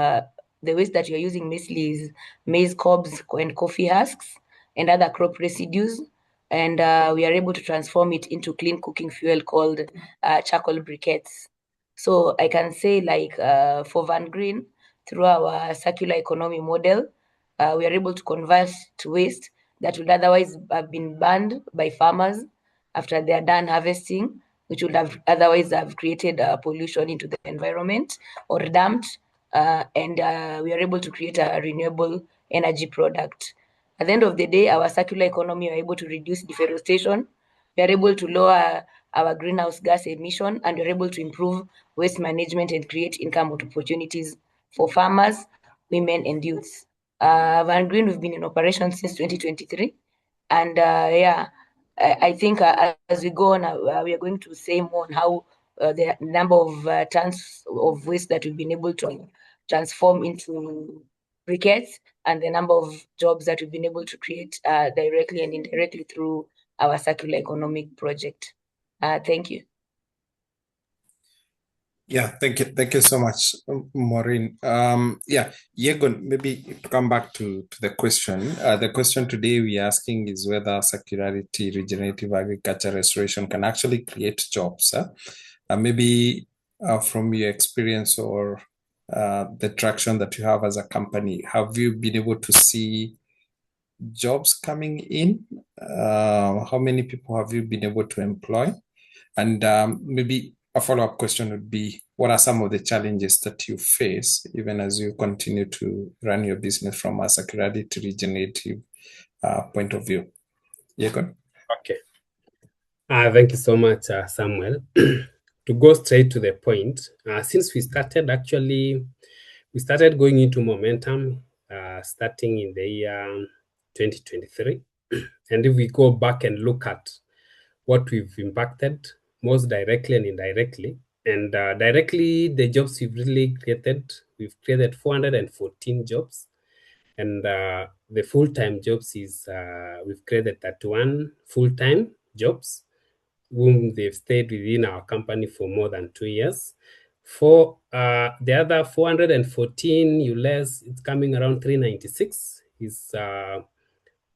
the waste that you're using mostly is maize cobs and coffee husks and other crop residues. And we are able to transform it into clean cooking fuel called charcoal briquettes. So I can say, like, for Van Green, through our circular economy model, we are able to convert waste that would otherwise have been burned by farmers after they are done harvesting, which would have otherwise have created pollution into the environment or dumped, and we are able to create a renewable energy product. At the end of the day, our circular economy are able to reduce deforestation, we are able to lower our greenhouse gas emission, and we're able to improve waste management and create income opportunities for farmers, women, and youths. Van Green, we've been in operation since 2023, and I think as we go on, we are going to say more on how the number of tons of waste that we've been able to transform into briquettes and the number of jobs that we've been able to create directly and indirectly through our circular economic project. Thank you. Yeah, thank you so much, Maureen. Yeah, Yegon, maybe to come back to the question. The question today we're asking is whether circularity, regenerative agriculture, restoration can actually create jobs. Maybe from your experience or the traction that you have as a company, have you been able to see jobs coming in? How many people have you been able to employ? And maybe a follow-up question would be, what are some of the challenges that you face even as you continue to run your business from a circularity to regenerative point of view? Yegon? Okay. Thank you so much, Samuel. To go straight to the point, since we started, actually, we started going into momentum starting in the year 2023. And if we go back and look at what we've impacted, most directly and indirectly, and directly, the jobs we've created 414 jobs. And the full-time jobs is, we've created 31 full-time jobs, whom they've stayed within our company for more than 2 years. For the other 414, it's coming around 396.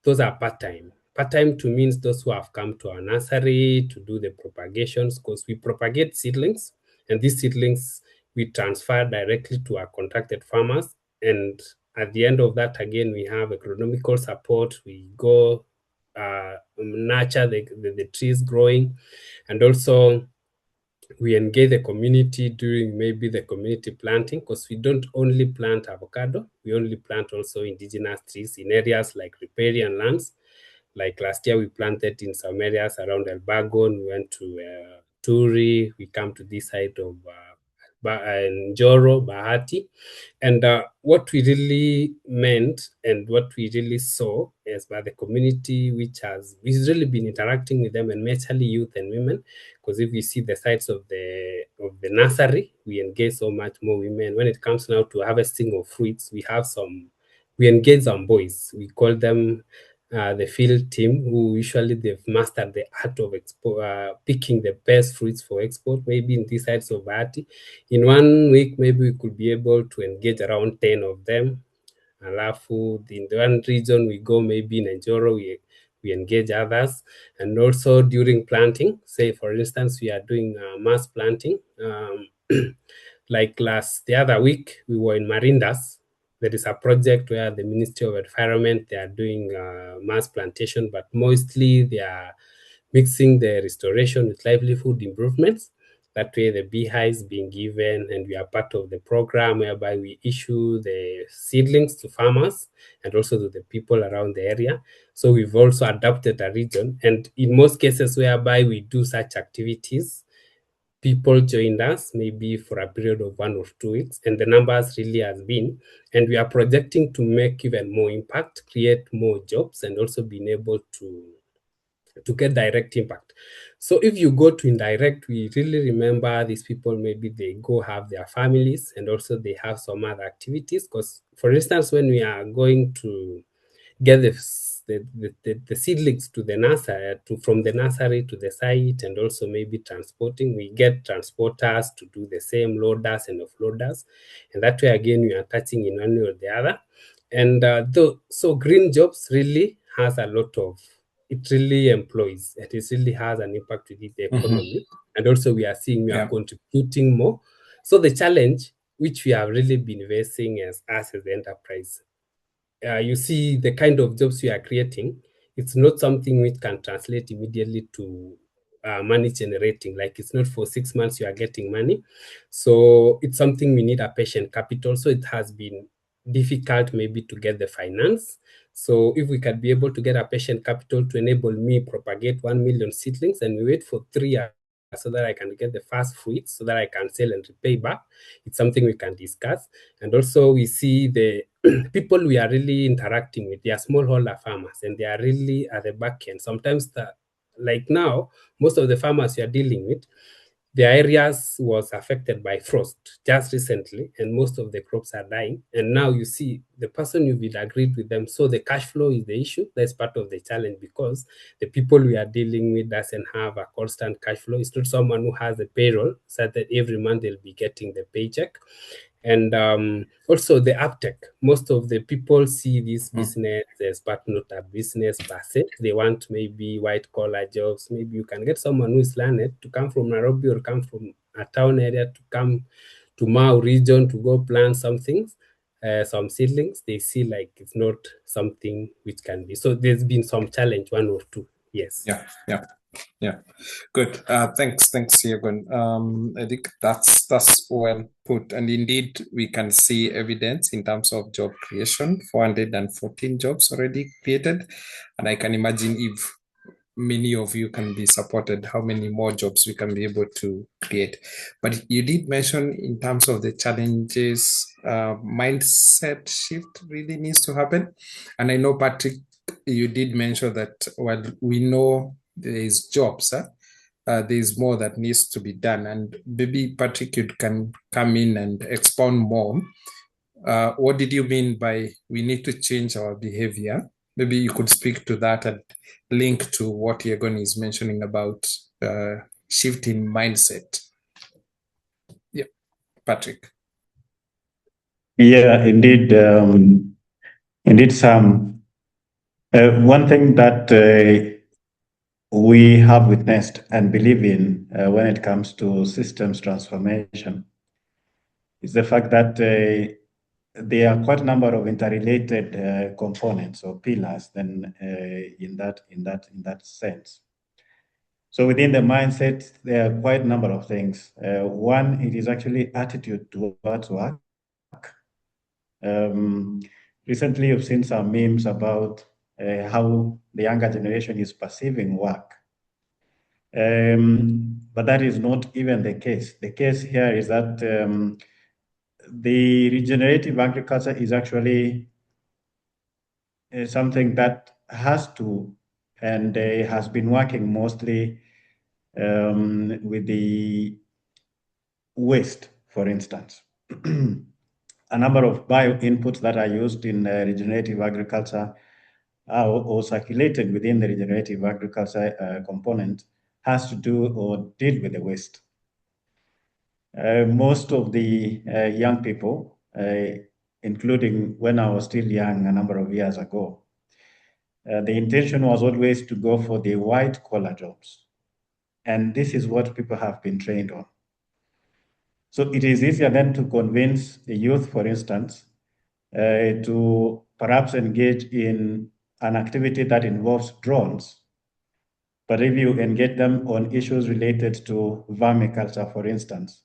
Those are part-time. Part-time to means those who have come to our nursery to do the propagations, because we propagate seedlings, and these seedlings we transfer directly to our contracted farmers. And at the end of that, again, we have agronomical support. We go nurture the trees growing, and also we engage the community during maybe the community planting, because we don't only plant avocado, we only plant also indigenous trees in areas like riparian lands. Like last year, we planted in some areas around Elbagon, we went to Turi, we come to this side of Njoro, Bahati. And what we really meant and what we really saw as by the community, which has really been interacting with them, and majorly youth and women, because if we see the sides of the nursery, we engage so much more women. When it comes now to harvesting of fruits, we engage some boys. We call them the field team, who usually they've mastered the art of picking the best fruits for export. Maybe in these sides of Bahati, in 1 week, maybe we could be able to engage around 10 of them. Alafu, in the one region we go, maybe in Njoro, we engage others. And also during planting, say for instance, we are doing mass planting. Like the other week, we were in Marindas. There is a project where the Ministry of Environment, they are doing mass plantation, but mostly they are mixing the restoration with livelihood improvements. That way the beehives being given, and we are part of the program whereby we issue the seedlings to farmers and also to the people around the area. So we've also adapted a region, and in most cases whereby we do such activities, people joined us maybe for a period of 1 or 2 weeks, and the numbers really has been, and we are projecting to make even more impact, create more jobs, and also being able to get direct impact. So if you go to indirect, we really remember these people, maybe they go have their families, and also they have some other activities. Because for instance, when we are going to get the seedlings to the nursery, from the nursery to the site, and also maybe transporting, we get transporters to do the same, loaders and offloaders, and that way again we are touching in one way or the other. And so green jobs really has a lot of, it really employs, it really has an impact with the economy. And also we are seeing we are contributing more. So the challenge which we have really been facing as the enterprise, you see the kind of jobs we are creating, it's not something which can translate immediately to money generating. Like it's not for 6 months you are getting money. So it's something we need a patient capital. So it has been difficult maybe to get the finance. So if we can be able to get a patient capital to enable me propagate 1 million seedlings, and we wait for 3 years so that I can get the first fruits, so that I can sell and repay back, it's something we can discuss. And also we see the people we are really interacting with, they are smallholder farmers, and they are really at the back end. Sometimes, like now, most of the farmers you are dealing with, their areas was affected by frost just recently, and most of the crops are dying. And now you see the person you've agreed with them. So the cash flow is the issue. That's part of the challenge, because the people we are dealing with doesn't have a constant cash flow. It's not someone who has a payroll, so that every month they'll be getting the paycheck. And also the uptake. Most of the people see this business as but not a business per se. They want maybe white collar jobs. Maybe you can get someone who is learned to come from Nairobi or come from a town area to come to Mau region to go plant some things, some seedlings. They see like it's not something which can be. So there's been some challenge, 1 or 2. Yes. Yeah. Good. Thanks, Yagon. I think that's well put. And indeed, we can see evidence in terms of job creation, 414 jobs already created. And I can imagine if many of you can be supported, how many more jobs we can be able to create. But you did mention in terms of the challenges, mindset shift really needs to happen. And I know, Patrick, you did mention that while we know there is jobs, there is more that needs to be done. And maybe Patrick, you can come in and expound more. What did you mean by we need to change our behavior? Maybe you could speak to that and link to what Yagon is mentioning about shifting mindset. Yeah, Patrick. Yeah, indeed. Indeed, Sam. One thing that we have witnessed and believe in when it comes to systems transformation is the fact that there are quite a number of interrelated components or pillars then in that sense. So within the mindset, there are quite a number of things. One, it is actually attitude towards work. Recently, you've seen some memes about how the younger generation is perceiving work. But that is not even the case. The case here is that the regenerative agriculture is actually something that has to and has been working mostly with the waste, for instance. A number of bio inputs that are used in regenerative agriculture or circulated within the regenerative agriculture component has to do or deal with the waste. Most of the young people, including when I was still young a number of years ago, the intention was always to go for the white collar jobs. And this is what people have been trained on. So it is easier then to convince the youth, for instance, to perhaps engage in an activity that involves drones. But if you engage them on issues related to vermiculture, for instance,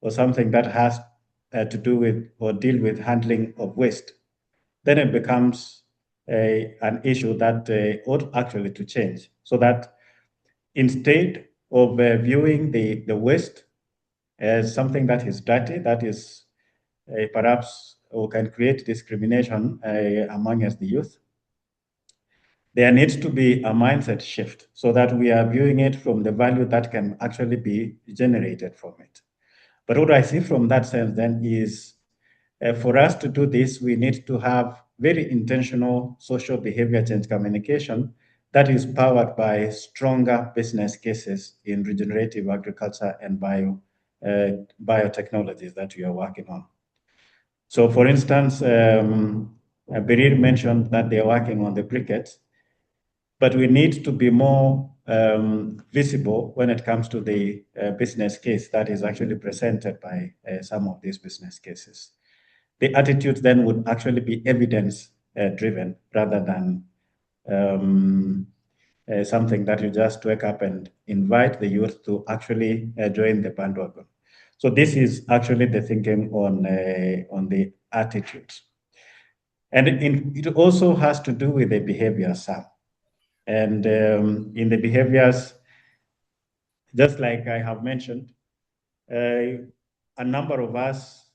or something that has to do with or deal with handling of waste, then it becomes an issue that ought actually to change. So that instead of viewing the waste as something that is dirty, that is perhaps or can create discrimination among us, the youth, there needs to be a mindset shift so that we are viewing it from the value that can actually be generated from it. But what I see from that sense then is for us to do this, we need to have very intentional social behavior change communication that is powered by stronger business cases in regenerative agriculture and biotechnologies that we are working on. So for instance, Berir mentioned that they are working on the briquettes, but we need to be more visible when it comes to the business case that is actually presented by some of these business cases. The attitude then would actually be evidence driven rather than something that you just wake up and invite the youth to actually join the bandwagon. So this is actually the thinking on the attitudes. And it also has to do with the behavior, Sam. And in the behaviors, just like I have mentioned, a number of us,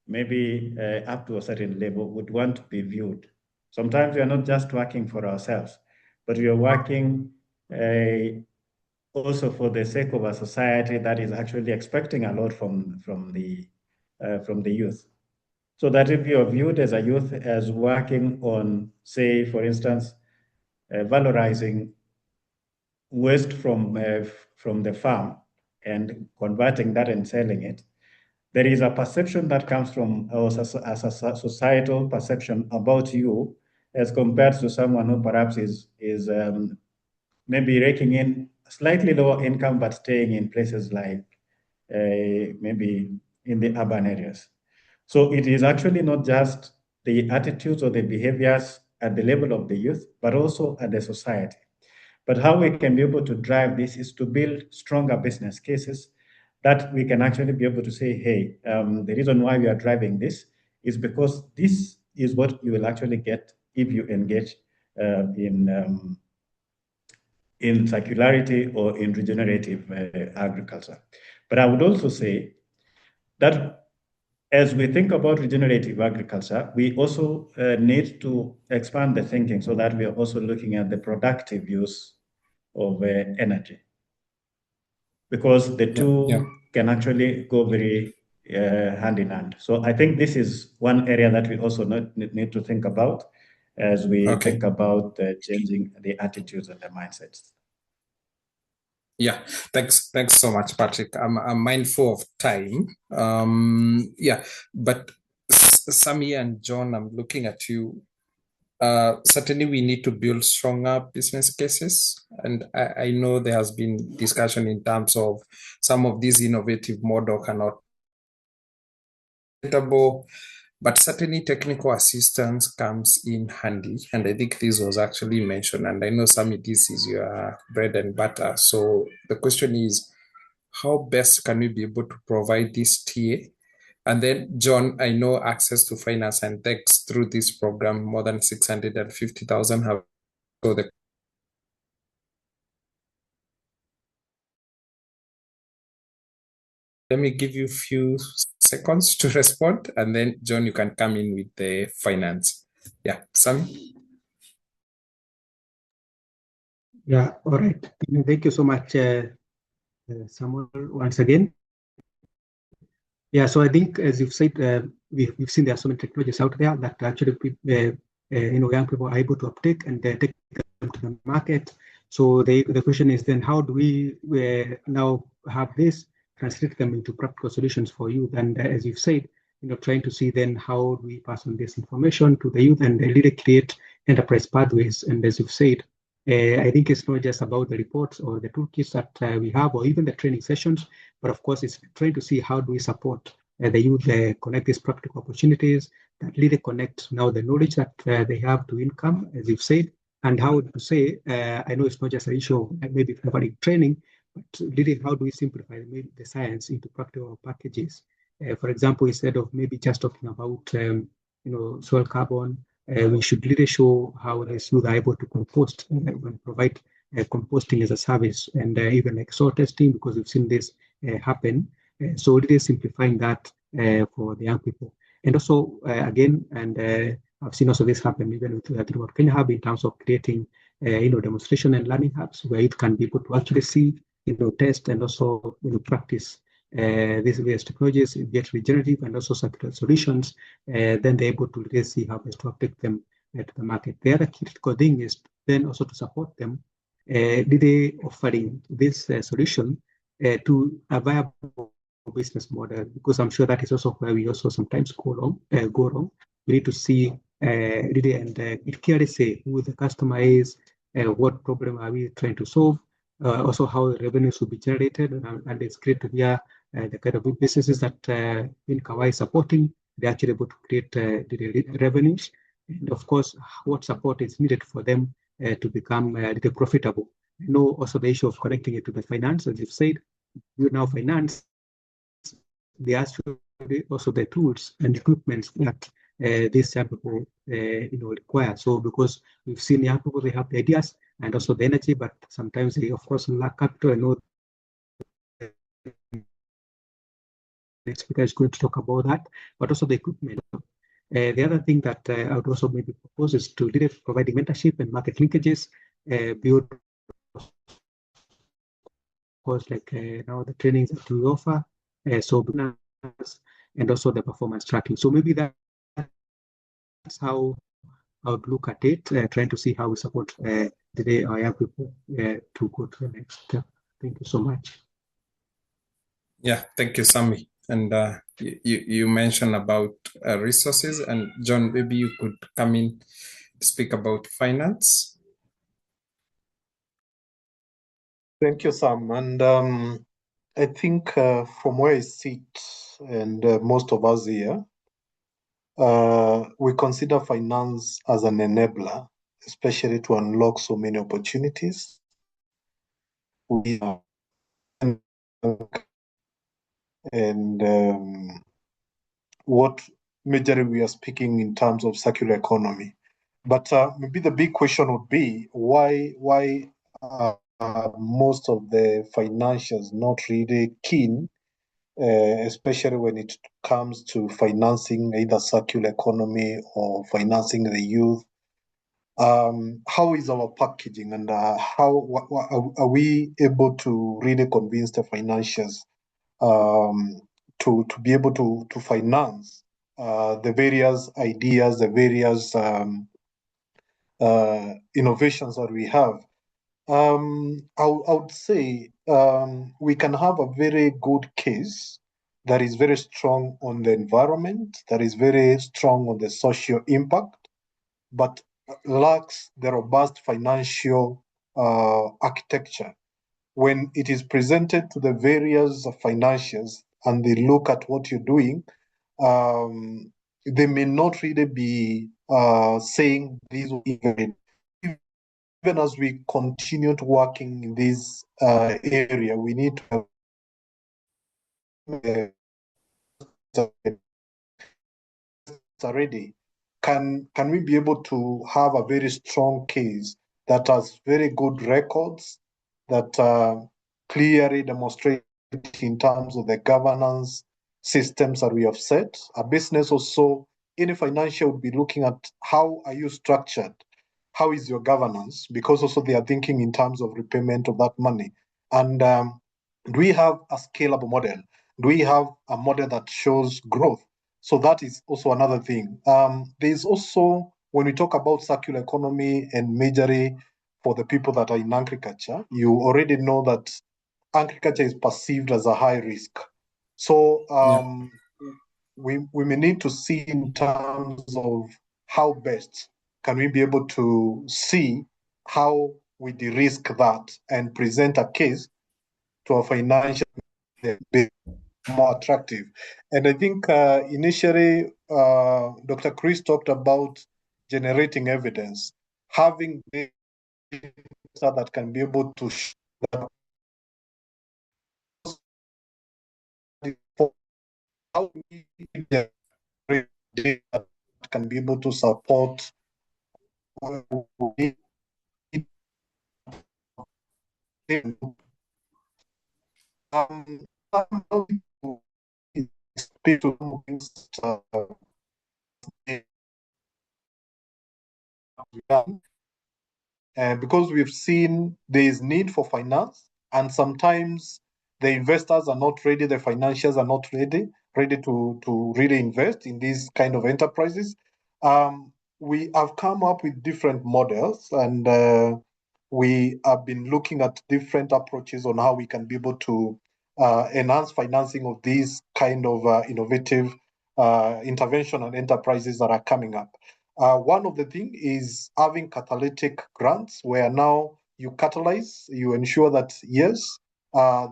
maybe up to a certain level, would want to be viewed. Sometimes we are not just working for ourselves, but we are working also for the sake of a society that is actually expecting a lot from the youth. So that if you are viewed as a youth as working on, say, for instance, valorizing waste from the farm and converting that and selling it, there is a perception that comes from as a societal perception about you as compared to someone who perhaps is maybe raking in slightly lower income but staying in places like maybe in the urban areas. So it is actually not just the attitudes or the behaviors at the level of the youth, but also at the society. But how we can be able to drive this is to build stronger business cases that we can actually be able to say, hey, the reason why we are driving this is because this is what you will actually get if you engage in circularity or in regenerative agriculture. But I would also say that as we think about regenerative agriculture, we also need to expand the thinking so that we are also looking at the productive use of energy, because the two can actually go very hand in hand. So I think this is one area that we also need to think about as we think about changing the attitudes and the mindsets. Yeah, thanks so much, Patrick. I'm mindful of time. But Sammy and John, I'm looking at you. Certainly we need to build stronger business cases. And I know there has been discussion in terms of some of these innovative models cannot be suitable, but certainly technical assistance comes in handy. And I think this was actually mentioned. And I know, Sammy, this is your bread and butter. So the question is, how best can we be able to provide this TA? And then, John, I know access to finance and thanks through this program, more than 650,000 have. So let me give you a few seconds to respond, and then John, you can come in with the finance. Yeah, Sammy. Yeah, all right. Thank you so much, Samuel, once again. Yeah, so I think, as you've said, we've seen there are so many technologies out there that actually young people are able to uptake and take them to the market. So the question is then, how do we now have this translate them into practical solutions for youth? And as you've said, trying to see then how do we pass on this information to the youth and really create enterprise pathways. And as you've said, I think it's not just about the reports or the toolkits that we have, or even the training sessions, but of course, it's trying to see how do we support the youth connect these practical opportunities that really connect now the knowledge that they have to income, as you've said, and how to say, I know it's not just an issue of maybe providing training, but really how do we simplify the science into practical packages? For example, instead of maybe just talking about soil carbon, we should really show how the youth are able to compost and provide composting as a service, and even like soil testing, because we've seen this happen. So really simplifying that for the young people. And also, again, and I've seen also this happen even with the PINCA-Y Hub in terms of creating, demonstration and learning hubs where it can be able to actually see, test and also practice these various technologies, get regenerative and also circular solutions. Then they're able to really see how best to uptake them to the market. The other critical thing is then also to support them, really offering this solution to a viable business model, because I'm sure that is also where we also sometimes go wrong. We need to see really and it clearly say who the customer is, what problem are we trying to solve, also how the revenues will be generated, and it's great to hear the kind of businesses that PINCA-Y is supporting. They're actually able to create the revenues, and of course, what support is needed for them to become profitable. I know also the issue of connecting it to the finance, as you've said, you now finance, they actually also the tools and equipment that these young people require. So because we've seen young people, they have the ideas and also the energy, but sometimes they of course lack capital. I know the speaker is going to talk about that, but also the equipment. The other thing that I would also maybe propose is to really provide mentorship and market linkages, build course like now the trainings that we offer, and also the performance tracking. So maybe that's how I would look at it, trying to see how we support today our young people to go to the next step. Thank you so much. Yeah, thank you, Sammy. And you mentioned about resources, and John, maybe you could come in to speak about finance. Thank you, Sam. And I think from where I sit, and most of us here, we consider finance as an enabler, especially to unlock so many opportunities. And what majorly we are speaking in terms of circular economy. But maybe the big question would be why most of the financials not really keen, especially when it comes to financing either circular economy or financing the youth. How is our packaging, and how are we able to really convince the financiers to be able to finance the various ideas, the various innovations that we have? I would say we can have a very good case that is very strong on the environment, that is very strong on the social impact, but lacks the robust financial architecture. When it is presented to the various financiers and they look at what you're doing, they may not really be saying these. Even as we continue to working in this area, we need to already. Can we be able to have a very strong case that has very good records that clearly demonstrate in terms of the governance systems that we have set. A business also, any financial would be looking at how are you structured? How is your governance? Because also they are thinking in terms of repayment of that money. And do we have a scalable model? Do we have a model that shows growth? So that is also another thing. There's also, when we talk about circular economy and majorly for the people that are in agriculture, you already know that agriculture is perceived as a high risk. So we may need to see in terms of how best can we be able to see how we de-risk that and present a case to a financial be more attractive. And I think initially Dr. Chris talked about generating evidence, having data that can be able to show that how we generate data that can be able to support because we've seen there is need for finance, and sometimes the investors are not ready, the financiers are not ready to really invest in these kind of enterprises. We have come up with different models, and we have been looking at different approaches on how we can be able to enhance financing of these kind of innovative intervention and enterprises that are coming up. One of the things is having catalytic grants, where now you catalyze, you ensure that, yes,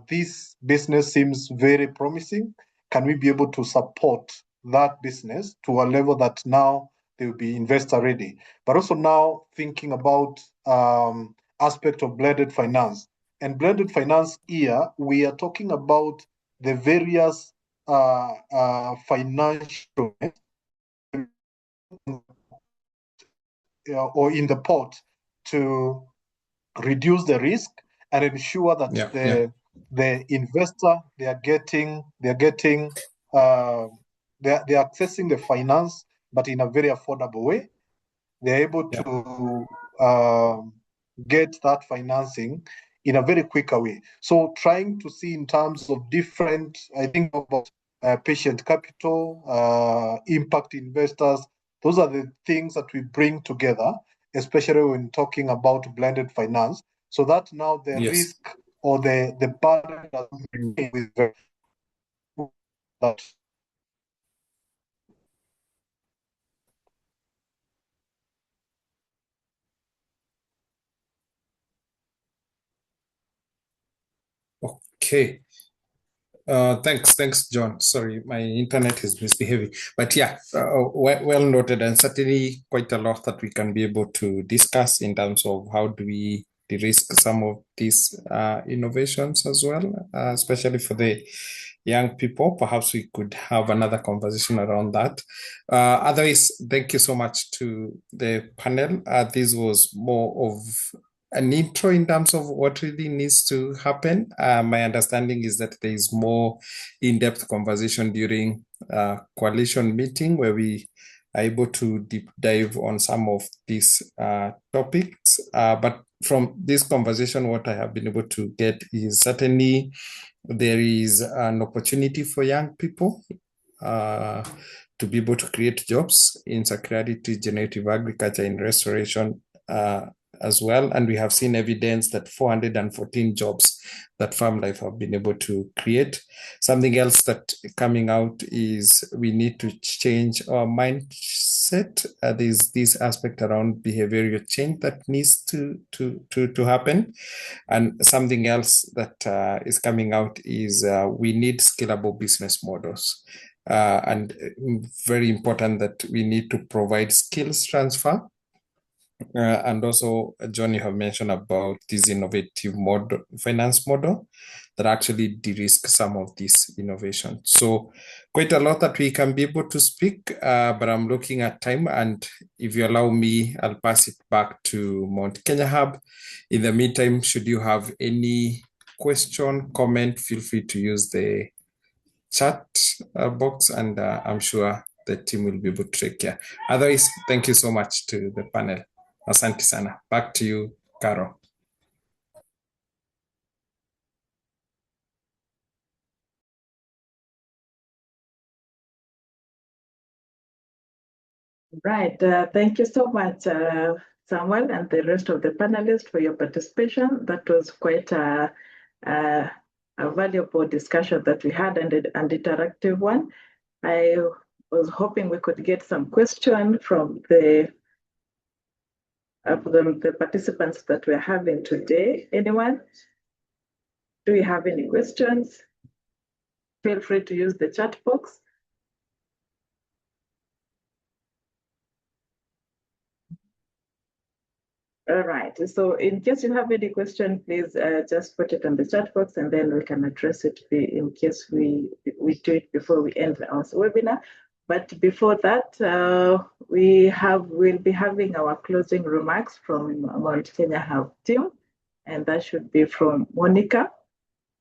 this business seems very promising. Can we be able to support that business to a level that now they will be investor ready? But also now thinking about aspect of blended finance. And blended finance here, we are talking about the various financial or in the pot to reduce the risk and ensure that the investor they are accessing the finance, but in a very affordable way. They're able to get that financing in a very quicker way. So trying to see in terms of different, I think about patient capital, impact investors. Those are the things that we bring together, especially when talking about blended finance, so that now the risk or the burden with that. Okay. Thanks, John. Sorry, my internet is misbehaving. But yeah, well noted, and certainly quite a lot that we can be able to discuss in terms of how do we de-risk some of these innovations as well, especially for the young people. Perhaps we could have another conversation around that. Otherwise, thank you so much to the panel. This was more of an intro in terms of what really needs to happen. My understanding is that there is more in-depth conversation during coalition meeting where we are able to deep dive on some of these topics. But from this conversation, what I have been able to get is certainly there is an opportunity for young people to be able to create jobs in circularity, generative agriculture, in restoration, as well. And we have seen evidence that 414 jobs that Farm Life have been able to create. Something else that coming out is we need to change our mindset. There's this aspect around behavioral change that needs to happen. And something else that is coming out is we need scalable business models. And very important that we need to provide skills transfer. And also, John, you have mentioned about this innovative finance model that actually de-risk some of these innovations. So quite a lot that we can be able to speak, but I'm looking at time, and if you allow me, I'll pass it back to Mount Kenya Hub. In the meantime, should you have any question, comment, feel free to use the chat box, and I'm sure the team will be able to take care. Otherwise, thank you so much to the panel. Asante sana. Back to you, Carol. Right. Thank you so much, Samuel, and the rest of the panelists for your participation. That was quite a valuable discussion that we had, and an interactive one. I was hoping we could get some questions from the participants that we're having today. Anyone? Do you have any questions? Feel free to use the chat box. All right, so in case you have any question, please just put it in the chat box, and then we can address it in case we do it before we end our webinar. But before that, we'll be having our closing remarks from Mount Kenya Hub team, and that should be from Monica.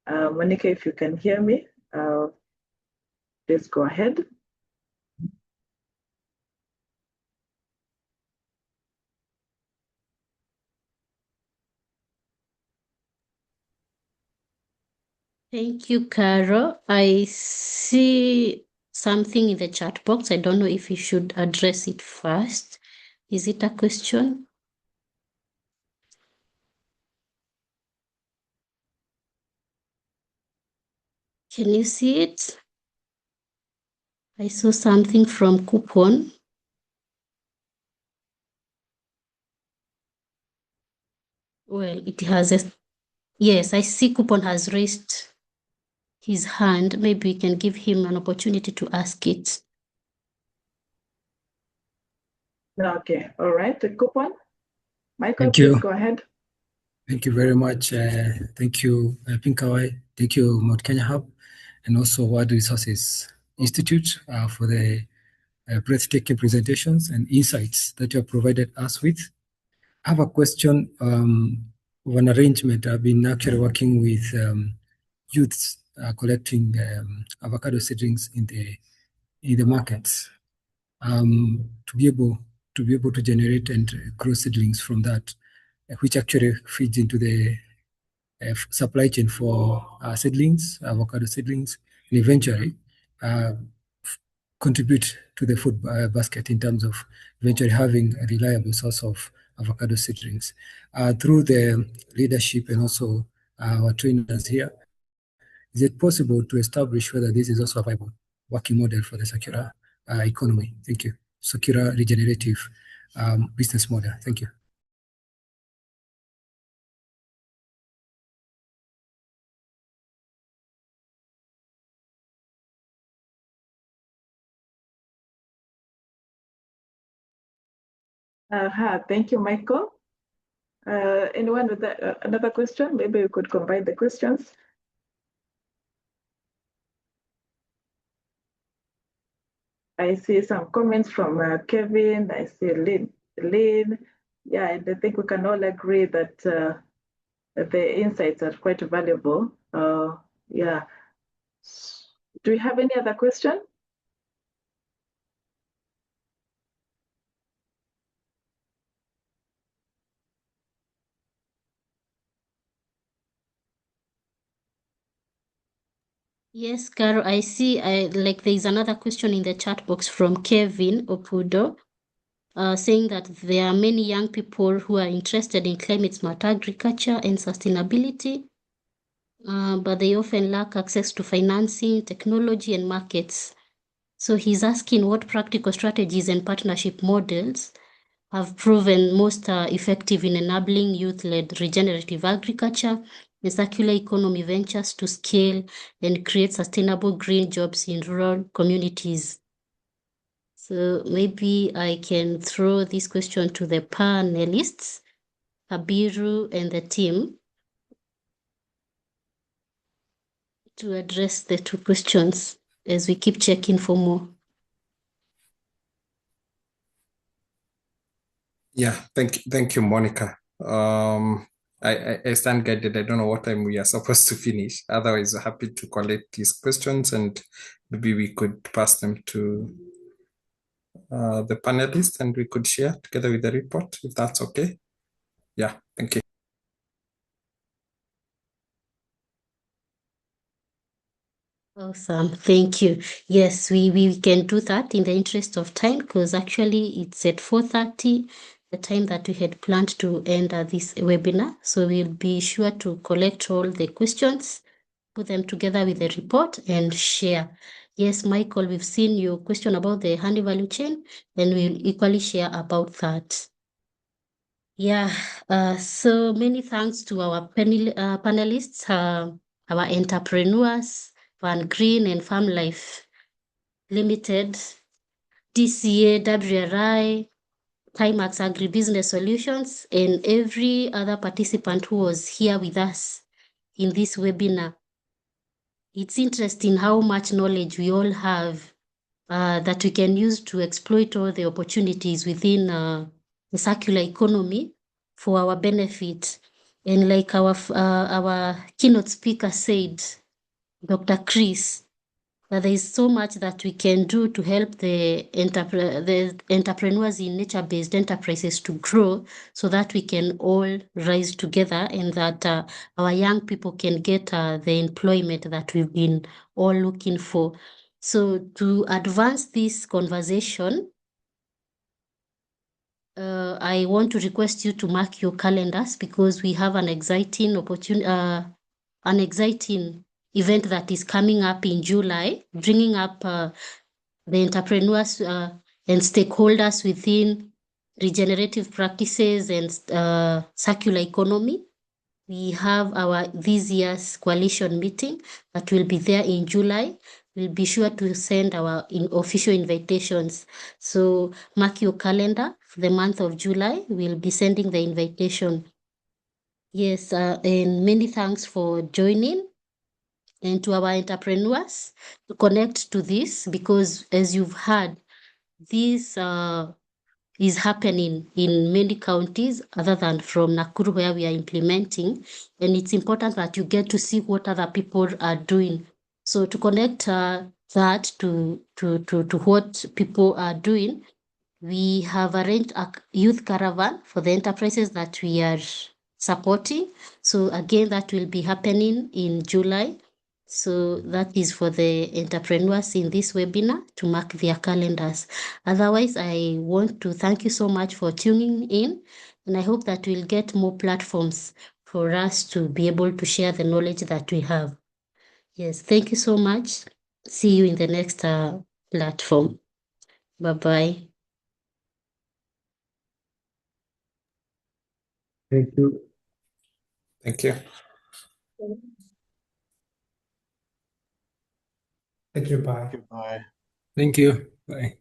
Monica, if you can hear me, please go ahead. Thank you, Caro. I see something in the chat box. I don't know if you should address it first. Is it a question? Can you see it? I saw something from Coupon. Well, it has a, yes, I see Coupon has raised his hand. Maybe we can give him an opportunity to ask it. Okay, all right, the Coupon. Michael, Thank please you. go ahead. Thank you very much. Thank you, PINCA-Y. Thank you, Mount Kenya Hub, and also World Resources Institute for the breathtaking presentations and insights that you have provided us with. I have a question of an arrangement. I've been actually working with youths collecting avocado seedlings in the markets to be able to generate and grow seedlings from that, which actually feeds into the supply chain for seedlings, avocado seedlings, and eventually contribute to the food basket in terms of eventually having a reliable source of avocado seedlings. Through the leadership and also our trainers here, is it possible to establish whether this is also a viable working model for the circular economy? Thank you. Circular regenerative business model. Thank you. Thank you, Michael. Anyone with another question? Maybe we could combine the questions. I see some comments from Kevin. I see Lynn. Yeah, and I think we can all agree that the insights are quite valuable. Yeah. Do we have any other question? Yes, Caro, I see like there's another question in the chat box from Kevin Opudo, saying that there are many young people who are interested in climate smart agriculture and sustainability, but they often lack access to financing, technology, and markets. So he's asking what practical strategies and partnership models have proven most effective in enabling youth-led regenerative agriculture and circular economy ventures to scale and create sustainable green jobs in rural communities. So maybe I can throw this question to the panelists, Abiru and the team, to address the two questions as we keep checking for more. Yeah, thank you, Monica. I stand guided. I don't know what time we are supposed to finish. Otherwise, we're happy to collect these questions and maybe we could pass them to the panelists and we could share together with the report, if that's okay. Yeah, thank you. Awesome, thank you. Yes, we can do that in the interest of time because actually it's at 4:30, the time that we had planned to end this webinar. So we'll be sure to collect all the questions, put them together with the report and share. Yes, Michael, we've seen your question about the honey value chain, and we'll equally share about that. Yeah, so many thanks to our panelists, our entrepreneurs, Van Green and Farm Life Limited, DCA, WRI, Timax Agribusiness Solutions, and every other participant who was here with us in this webinar. It's interesting how much knowledge we all have that we can use to exploit all the opportunities within the circular economy for our benefit. And like our keynote speaker said, Dr. Chris, that there is so much that we can do to help the entrepreneurs in nature-based enterprises to grow so that we can all rise together and that our young people can get the employment that we've been all looking for. So to advance this conversation, I want to request you to mark your calendars because we have an exciting opportunity, an exciting event that is coming up in July, bringing up the entrepreneurs and stakeholders within regenerative practices and circular economy. We have this year's coalition meeting that will be there in July. We'll be sure to send our official invitations. So mark your calendar for the month of July. We'll be sending the invitation. Yes, and many thanks for joining. And to our entrepreneurs to connect to this, because as you've heard, this is happening in many counties other than from Nakuru where we are implementing. And it's important that you get to see what other people are doing. So to connect that to what people are doing, we have arranged a youth caravan for the enterprises that we are supporting. So again, that will be happening in July. So that is for the entrepreneurs in this webinar to mark their calendars. Otherwise, I want to thank you so much for tuning in, and I hope that we'll get more platforms for us to be able to share the knowledge that we have. Yes, thank you so much. See you in the next platform. Bye-bye. Thank you. Thank you. Thank you. Bye. Bye. Thank you. Bye.